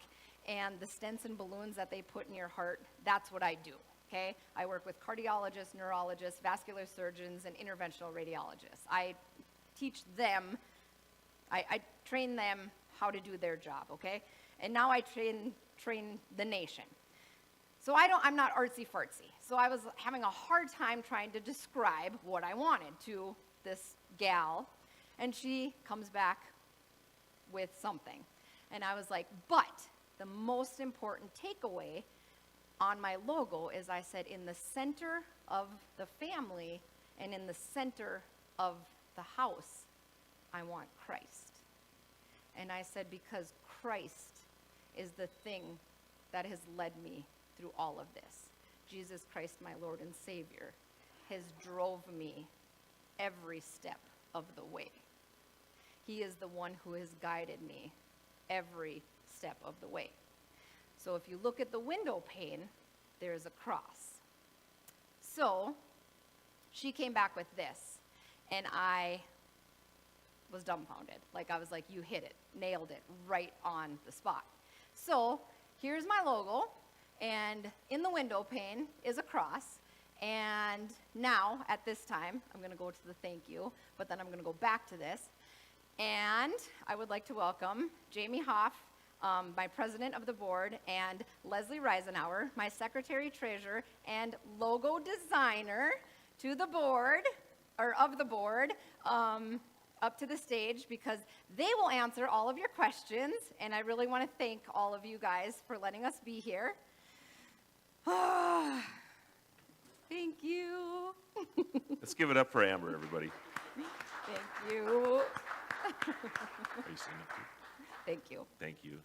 and the stents and balloons that they put in your heart, that's what I do, okay? I work with cardiologists, neurologists, vascular surgeons, and interventional radiologists. I teach them, I train them how to do their job, okay? And now I train the nation. So I'm not artsy-fartsy. So I was having a hard time trying to describe what I wanted to this gal, and she comes back with something. And I was like, but the most important takeaway on my logo is I said, in the center of the family and in the center of the house, I want Christ. And I said, because Christ is the thing that has led me through all of this. Jesus Christ, my Lord and Savior, has drove me every step of the way. He is the one who has guided me every step of the way. So if you look at the window pane, there's a cross. So she came back with this, and I was dumbfounded. Like I was like, you hit it, nailed it, right on the spot. So here's my logo, and in the window pane is a cross. And now, at this time, I'm going to go to the thank you, but then I'm going to go back to this. And I would like to welcome Jamie Hoff, my president of the board, and Leslie Reisenauer, my secretary treasurer and logo designer, to the board, or of the board, up to the stage, because they will answer all of your questions. And I really want to thank all of you guys for letting us be here. Thank you. Let's give it up for Amber, everybody. Thank you. Are you singing too? Thank you. Thank you.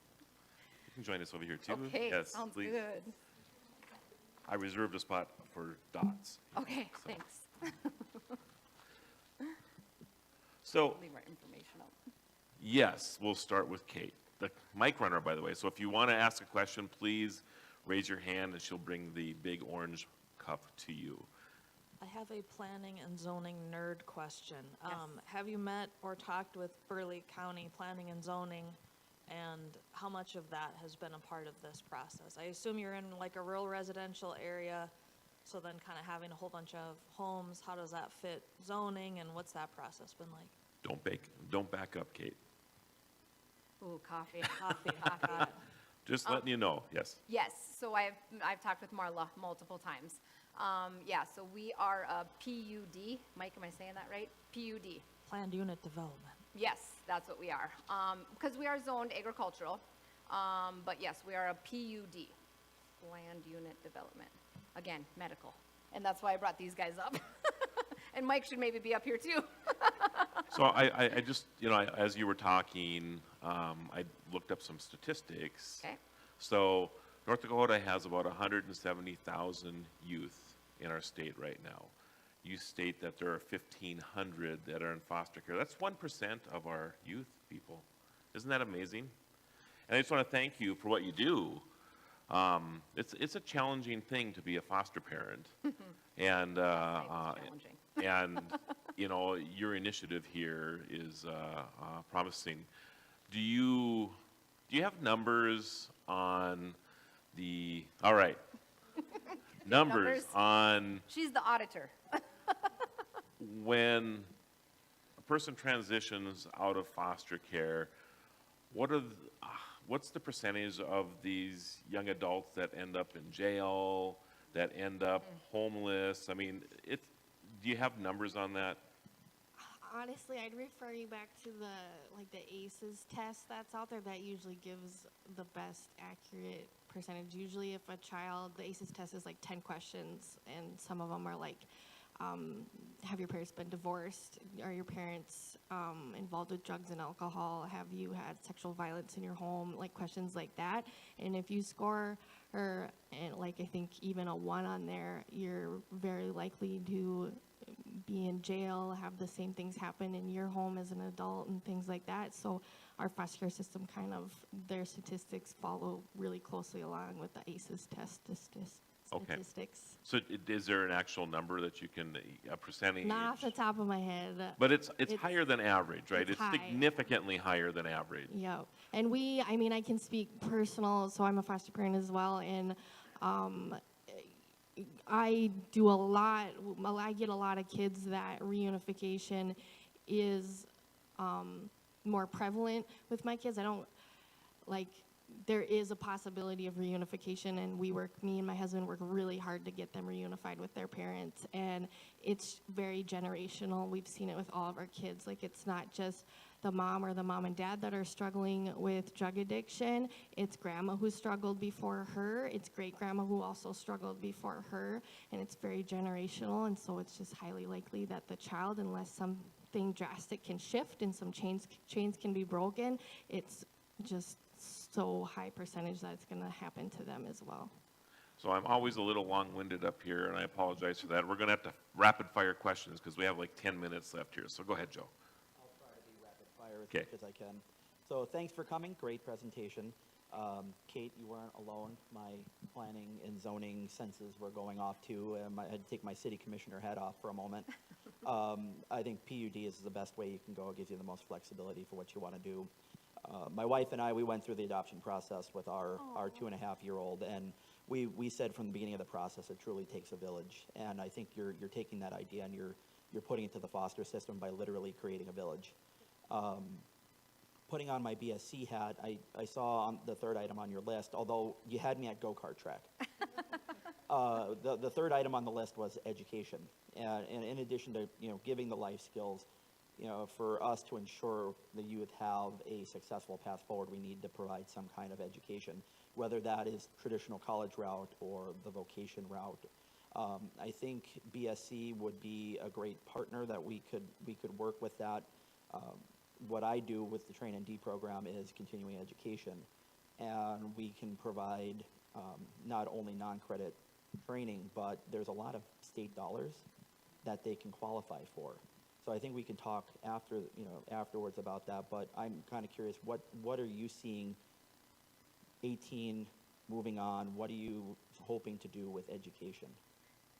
can join us over here too. Okay, Yes, sounds please. good. I reserved a spot for Dots. Okay, So- thanks. So, Leave our information up. yes, we'll start with Kate, the mic runner, by the way. So if you want to ask a question, please raise your hand and she'll bring the big orange cup to you. I have a planning and zoning nerd question. Yes. Have you met or talked with Burleigh County Planning and Zoning, and how much of that has been a part of this process? I assume you're in like a rural residential area, so then kind of having a whole bunch of homes, how does that fit zoning, and what's that process been like? Don't back up, Kate. Ooh, coffee. Coffee, Coffee. Just letting you know, yes. Yes, so I've talked with Marla multiple times. Yeah, so we are a PUD. Mike, am I saying that right? PUD. Planned unit development. Yes, that's what we are. Because we are zoned agricultural, but yes, we are a PUD, Land Unit Development. Again, medical. And that's why I brought these guys up. And Mike should maybe be up here too. So I just, as you were talking, I looked up some statistics. Okay. So North Dakota has about 170,000 youth in our state right now. You state that there are 1,500 that are in foster care. That's 1% of our youth, people. Isn't that amazing? And I just want to thank you for what you do. It's a challenging thing to be a foster parent. And, Challenging. and your initiative here is promising. Do you have numbers on all right, numbers on She's the auditor. when a person transitions out of foster care, what's the percentage of these young adults that end up in jail, that end up homeless? I mean, do you have numbers on that? Honestly, I'd refer you back to the ACEs test that's out there. That usually gives the best accurate percentage. Usually if a child, the ACEs test is like 10 questions, and some of them are like, have your parents been divorced? Are your parents involved with drugs and alcohol? Have you had sexual violence in your home? Like questions like that. And if you score or I think even a 1 on there, you're very likely to be in jail, have the same things happen in your home as an adult and things like that. So our foster care system their statistics follow really closely along with the ACEs test statistics. Okay. So is there an actual number that you can, a percentage? Not off the top of my head. But it's higher than average, right? It's high. significantly higher than average. Yeah. And I can speak personal, so I'm a foster parent as well, and I get a lot of kids that reunification is more prevalent with my kids. There is a possibility of reunification, and me and my husband work really hard to get them reunified with their parents, and it's very generational. We've seen it with all of our kids. It's not just the mom or the mom and dad that are struggling with drug addiction. It's grandma who struggled before her. It's great-grandma who also struggled before her, and it's very generational, and so it's just highly likely that the child, unless something drastic can shift and some chains can be broken, it's just so high percentage that it's going to happen to them as well. So I'm always a little long-winded up here, and I apologize for that. We're going to have to rapid-fire questions because we have 10 minutes left here. So go ahead, Joe. I'll try to be rapid-fire as much as I can. So thanks for coming. Great presentation. Kate, you weren't alone. My planning and zoning senses were going off too. I had to take my city commissioner hat off for a moment. I think PUD is the best way you can go. It gives you the most flexibility for what you want to do. My wife and I, we went through the adoption process with our 2.5-year-old, and we said from the beginning of the process, it truly takes a village. And I think you're taking that idea and you're putting it to the foster system by literally creating a village. Putting on my BSc hat, I saw on the third item on your list, although you had me at go-kart track. The third item on the list was education. And in addition to giving the life skills, for us to ensure the youth have a successful path forward, we need to provide some kind of education, whether that is traditional college route or the vocation route. I think BSc would be a great partner that we could work with that. What I do with the Train and D program is continuing education. and we can provide not only non-credit training, but there's a lot of state dollars that they can qualify for. So I think we can talk afterwards about that, but I'm kind of curious, what are you seeing 18 moving on? What are you hoping to do with education?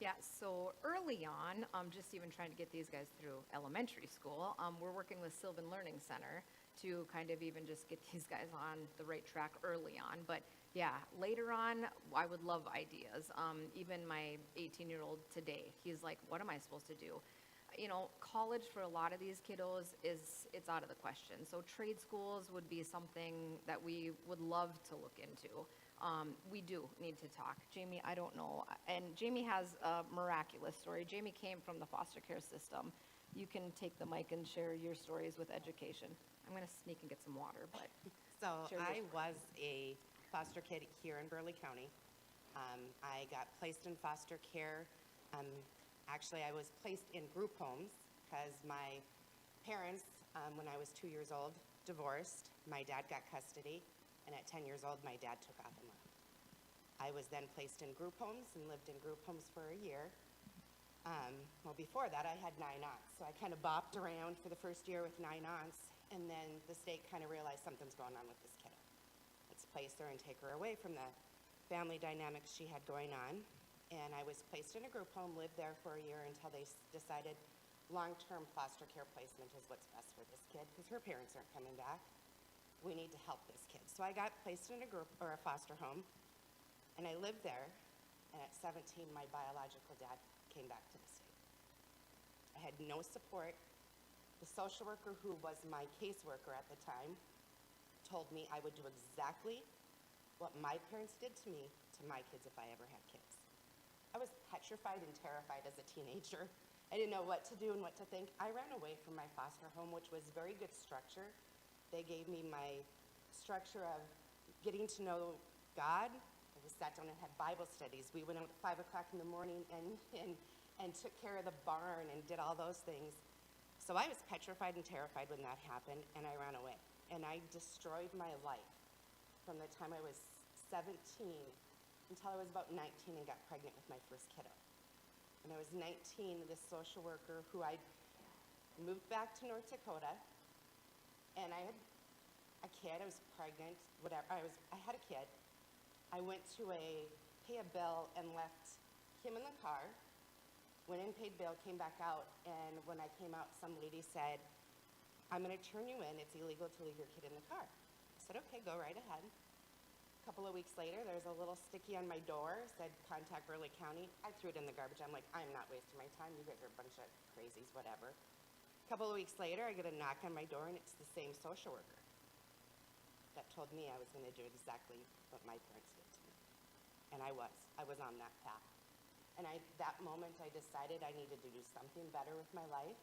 Yeah, so early on, just even trying to get these guys through elementary school, we're working with Sylvan Learning Center to kind of even just get these guys on the right track early on. But yeah, later on, I would love ideas. Even my 18-year-old today, he's like, what am I supposed to do? You know, college for a lot of these kiddos it's out of the question. So trade schools would be something that we would love to look into. We do need to talk. Jamie, I don't know. And Jamie has a miraculous story. Jamie came from the foster care system. You can take the mic and share your stories with education. I'm going to sneak and get some water, but So share I yours. was a foster kid here in Burleigh County. I got placed in foster care. Actually, I was placed in group homes because my parents, when I was 2 years old, divorced. My dad got custody, and at 10 years old, my dad took off and left. I was then placed in group homes and lived in group homes for a year. Well, before that, I had 9 aunts, so I kind of bopped around for the first year with 9 aunts, and then the state kind of realized something's going on with this kiddo. Let's place her and take her away from the family dynamics she had going on. And I was placed in a group home, lived there for a year until they decided long-term foster care placement is what's best for this kid because her parents aren't coming back. We need to help this kid. So I got placed in a group or a foster home, and I lived there. And at 17, my biological dad came back to the state. I had no support. The social worker who was my caseworker at the time told me I would do exactly what my parents did to me to my kids if I ever had kids. I was petrified and terrified as a teenager. I didn't know what to do and what to think. I ran away from my foster home, which was very good structure. They gave me my structure of getting to know God. We sat down and had Bible studies. We went out at 5 o'clock in the morning and took care of the barn and did all those things. So I was petrified and terrified when that happened, and I ran away. And I destroyed my life from the time I was 17 until I was about 19 and got pregnant with my first kiddo. When I was 19, this social worker who I moved back to North Dakota, and I had a kid, I was pregnant, whatever, I had a kid. I went to pay a bill and left him in the car, went in, paid bill, came back out, and when I came out, some lady said, I'm gonna turn you in, it's illegal to leave your kid in the car. I said, okay, go right ahead. A couple of weeks later, there's a little sticky on my door, said contact Burleigh County. I threw it in the garbage. I'm like, I'm not wasting my time. You guys are a bunch of crazies, whatever. A couple of weeks later, I get a knock on my door, and it's the same social worker that told me I was going to do exactly what my parents did to me. And I was on that path. And that moment, I decided I needed to do something better with my life,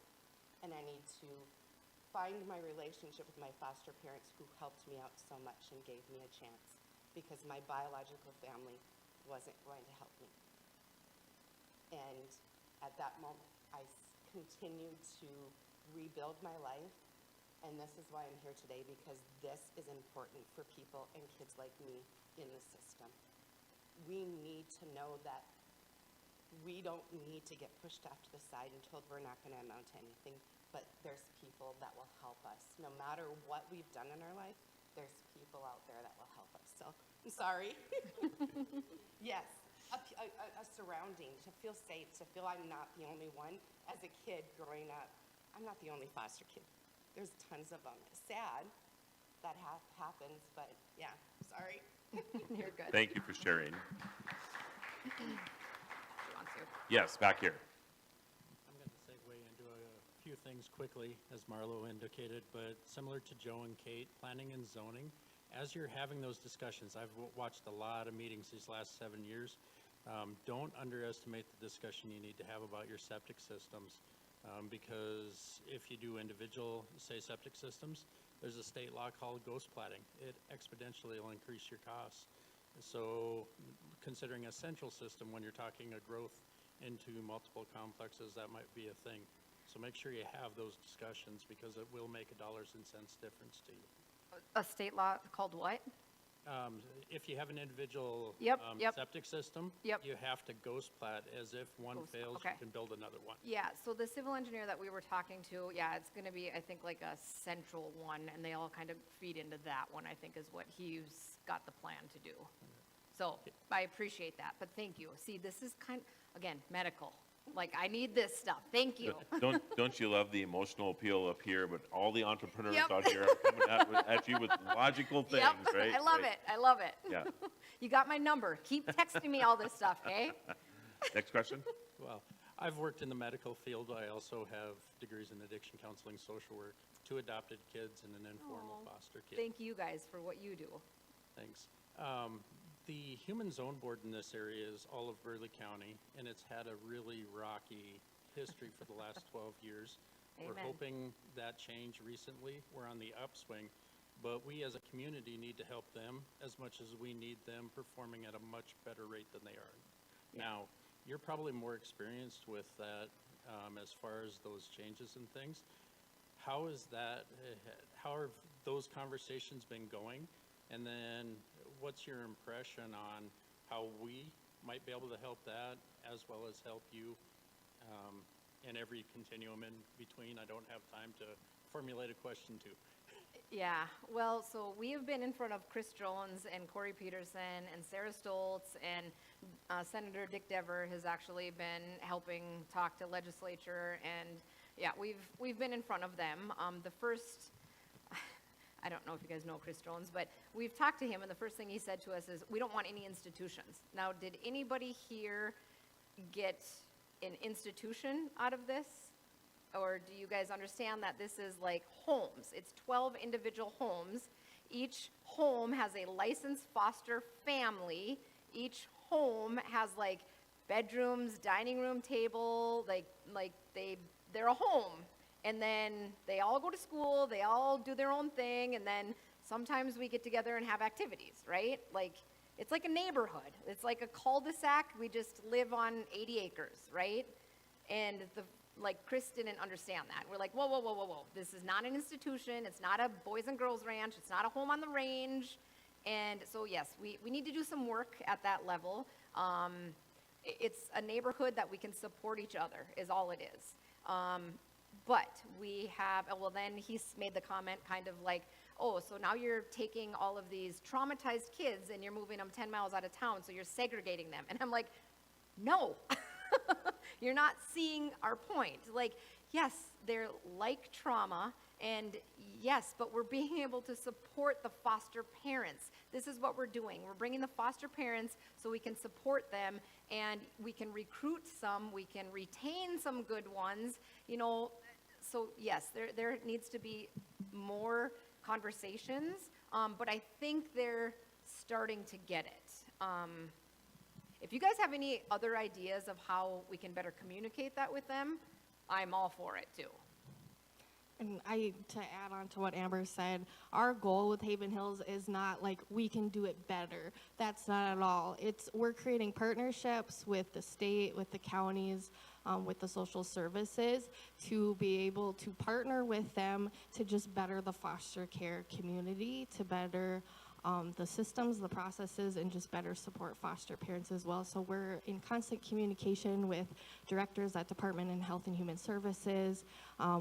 and I need to find my relationship with my foster parents who helped me out so much and gave me a chance, because my biological family wasn't going to help me. And at that moment, I continued to rebuild my life, and this is why I'm here today, because this is important for people and kids like me in the system. We need to know that we don't need to get pushed off to the side and told we're not going to amount to anything, but there's people that will help us. No matter what we've done in our life, there's people out there that will help us. So, I'm sorry. Yes, a surrounding, to feel safe, to feel I'm not the only one. As a kid growing up, I'm not the only foster kid. There's tons of them. It's sad that happens, but yeah, sorry. You're good. Thank you for sharing. She wants to. Yes, back here. I'm going to segue into a few things quickly, as Marlo indicated, but similar to Joe and Kate, planning and zoning. As you're having those discussions, I've watched a lot of meetings these last 7 years. Don't underestimate the discussion you need to have about your septic systems, because if you do individual, say, septic systems, there's a state law called ghost platting. It exponentially will increase your costs. So considering a central system when you're talking a growth into multiple complexes, that might be a thing. So make sure you have those discussions, because it will make a dollars and cents difference to you. A state law called what? If you have an individual Yep, yep. septic system, Yep. you have to ghost plat as if one Ghost- fails, okay. you can build another one. Yeah, so the civil engineer that we were talking to, yeah, it's gonna be, I think, like a central one, and they all kind of feed into that one, I think is what he's got the plan to do. So, I appreciate that, but thank you. See, this is again, medical. Like, I need this stuff, thank you. Don't you love the emotional appeal up here, but all the entrepreneurs Yep. out here are coming at you with logical things, Yep, right? I love Right. it, I love it. Yeah. You got my number, keep texting me all this stuff, okay? Next question? Well, I've worked in the medical field. I also have degrees in addiction counseling, social work, 2 adopted kids, and an informal Aw, foster kid. Thank you guys for what you do. Thanks. The Human Zone Board in this area is all of Burleigh County, and it's had a really rocky history for the last 12 years. We're Amen. hoping that changed recently. We're on the upswing, but we as a community need to help them as much as we need them performing at a much better rate than they are. Now, you're probably more experienced with that as far as those changes and things. How is that, how have those conversations been going? And then what's your impression on how we might be able to help that as well as help you in every continuum in between? I don't have time to formulate a question too. Yeah, well, so we have been in front of Chris Jones and Corey Peterson and Sarah Stoltz, and Senator Dick Dever has actually been helping talk to legislature, and yeah, we've been in front of them. The first, I don't know if you guys know Chris Jones, but we've talked to him, and the first thing he said to us is, we don't want any institutions. Now, did anybody here get an institution out of this? Or do you guys understand that this is like homes? It's 12 individual homes. Each home has a licensed foster family. Each home has like bedrooms, dining room table, they're a home. And then they all go to school, they all do their own thing, and then sometimes we get together and have activities, right? Like, it's like a neighborhood. It's like a cul-de-sac. We just live on 80 acres, right? And Chris didn't understand that. We're like, whoa, whoa, whoa, whoa, whoa. This is not an institution. It's not a boys and girls ranch. It's not a home on the range. And so, yes, we need to do some work at that level. It's a neighborhood that we can support each other is all it is. But we have, well, then he made the comment kind of like, oh, so now you're taking all of these traumatized kids and you're moving them 10 miles out of town, so you're segregating them. And I'm like, no. You're not seeing our point. Like, yes, they're like trauma, and yes, but we're being able to support the foster parents. This is what we're doing. We're bringing the foster parents so we can support them, and we can recruit some, we can retain some good ones, you know. So yes, there needs to be more conversations, but I think they're starting to get it. If you guys have any other ideas of how we can better communicate that with them, I'm all for it too. And to add on to what Amber said, our goal with Haven Hills is not like we can do it better. That's not at all. We're creating partnerships with the state, with the counties, with the social services to be able to partner with them to just better the foster care community, to better the systems, the processes, and just better support foster parents as well. So we're in constant communication with directors at Department of Health and Human Services,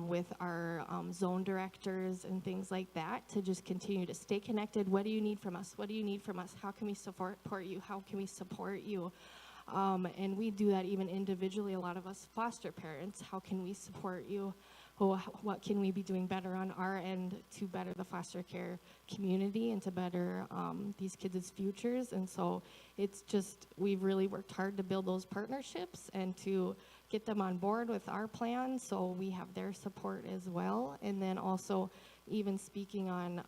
with our zone directors and things like that to just continue to stay connected. What do you need from us? What do you need from us? How can we support you? How can we support you? And we do that even individually, a lot of us foster parents. How can we support you? What can we be doing better on our end to better the foster care community and to better these kids' futures? And so it's just, we've really worked hard to build those partnerships and to get them on board with our plan so we have their support as well. And then also even speaking on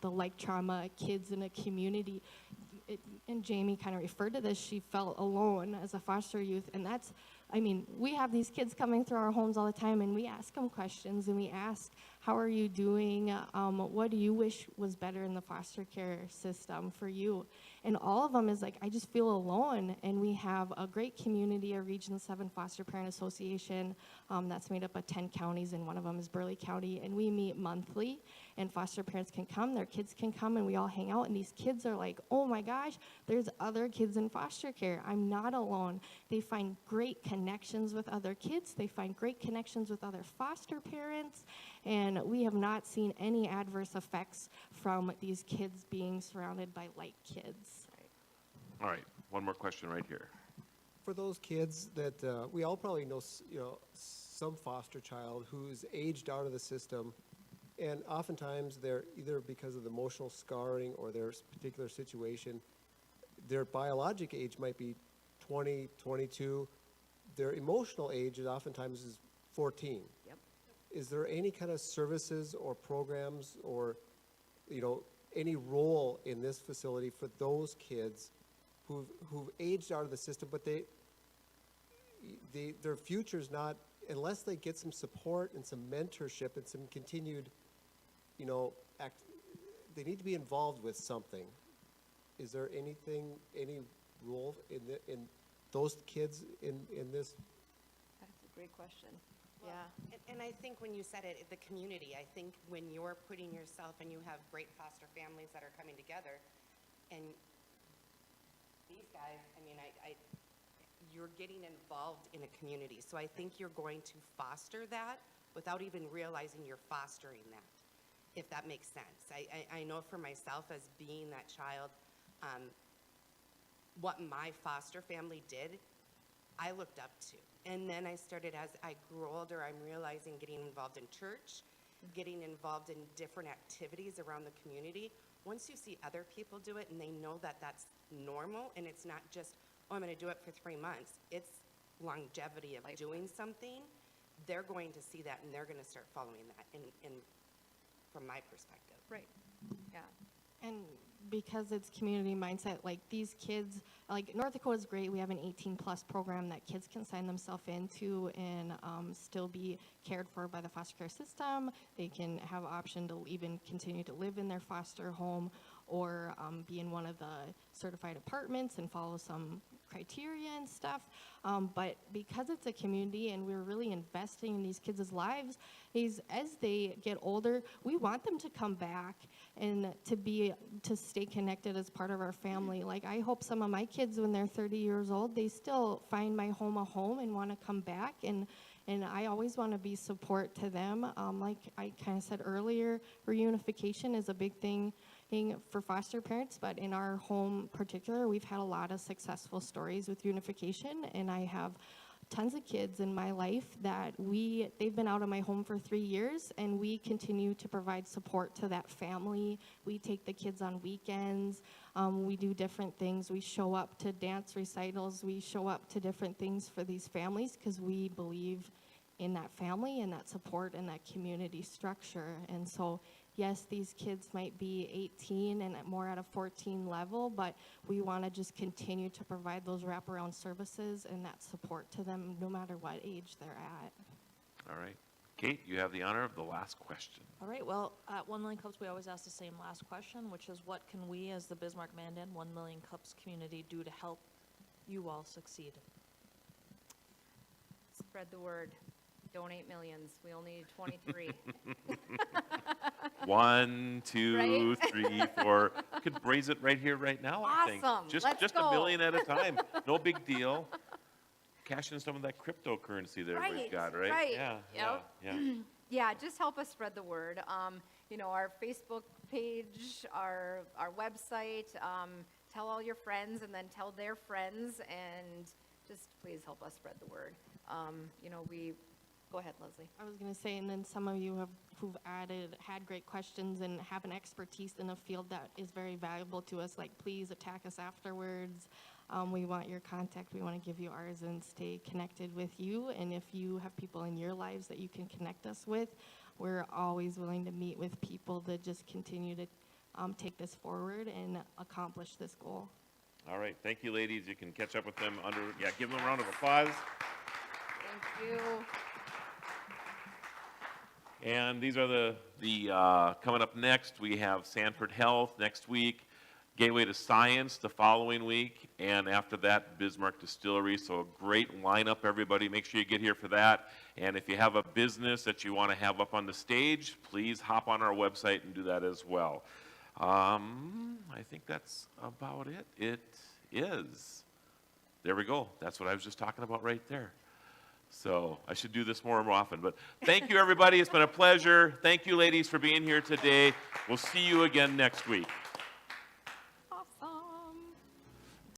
the like trauma kids in a community, and Jamie kind of referred to this, she felt alone as a foster youth, and that's, I mean, we have these kids coming through our homes all the time, and we ask them questions, and we ask, how are you doing? What do you wish was better in the foster care system for you? And all of them is like, I just feel alone. And we have a great community, a Region 7 Foster Parent Association that's made up of 10 counties, and one of them is Burleigh County. And we meet monthly, and foster parents can come, their kids can come, and we all hang out. And these kids are like, oh my gosh, there's other kids in foster care. I'm not alone. They find great connections with other kids. They find great connections with other foster parents. And we have not seen any adverse effects from these kids being surrounded by like kids. All right, one more question right here. For those kids that we all probably know, some foster child who's aged out of the system, and oftentimes they're either because of the emotional scarring or their particular situation, their biologic age might be 20, 22. Their emotional age is oftentimes is 14. Yep. Is there any kind of services or programs or, any role in this facility for those kids who've aged out of the system, but their future's not, unless they get some support and some mentorship and some continued, they need to be involved with something. Is there any role in those kids in this? That's a great question. Well, and I think when you said it, the community, I think when you're putting yourself and you have great foster families that are coming together, and these guys, you're getting involved in a community. So I think you're going to foster that without even realizing you're fostering that, if that makes sense. I know for myself, as being that child, what my foster family did, I looked up to. And then I started, as I grew older, I'm realizing getting involved in church, getting involved in different activities around the community. Once you see other people do it and they know that that's normal and it's not just, oh, I'm going to do it for 3 months. It's longevity of doing something. They're going to see that and they're going to start following that from my perspective. Right. Yeah. And because it's community mindset, like these kids, like North Dakota is great. We have an 18+ program that kids can sign themselves into and still be cared for by the foster care system. They can have option to even continue to live in their foster home or be in one of the certified apartments and follow some criteria and stuff. But because it's a community and we're really investing in these kids' lives, as they get older, we want them to come back and to stay connected as part of our family. Like, I hope some of my kids, when they're 30 years old, they still find my home a home and want to come back. And I always want to be support to them. Like I kind of said earlier, reunification is a big thing for foster parents, but in our home particular, we've had a lot of successful stories with unification, and I have tons of kids in my life that they've been out of my home for 3 years, and we continue to provide support to that family. We take the kids on weekends. We do different things. We show up to dance recitals. We show up to different things for these families because we believe in that family and that support and that community structure. And so, yes, these kids might be 18 and more at a 14 level, but we want to just continue to provide those wraparound services and that support to them no matter what age they're at. All right. Kate, you have the honor of the last question. All right, well, at 1 Million Cups, we always ask the same last question, which is what can we as the Bismarck-Mandan 1 Million Cups community do to help you all succeed? Spread the word. Donate millions. We only need 23. 1, 2, Right? 3, 4. Could raise it right here, right now, I think. Awesome. Just Let's a go. million at a time. No big deal. Cash in some of that cryptocurrency there we've Right, got, right? right. Yeah, Yep. yeah. Yeah, just help us spread the word. Our Facebook page, our website, tell all your friends and then tell their friends, and just please help us spread the word. Go ahead, Leslie. I was going to say, and then some of you who've had great questions and have an expertise in a field that is very valuable to us, like please attack us afterwards. We want your contact. We want to give you ours and stay connected with you. And if you have people in your lives that you can connect us with, we're always willing to meet with people that just continue to take this forward and accomplish this goal. All right. Thank you, ladies. You can catch up with them give them a round of applause. Thank you. And these are the coming up next. We have Sanford Health next week. Gateway to Science the following week, and after that, Bismarck Distillery. So a great lineup, everybody. Make sure you get here for that. And if you have a business that you want to have up on the stage, please hop on our website and do that as well. I think that's about it. It is. There we go. That's what I was just talking about right there. So I should do this more and more often. But thank you, everybody. It's been a pleasure. Thank you, ladies, for being here today. We'll see you again next week.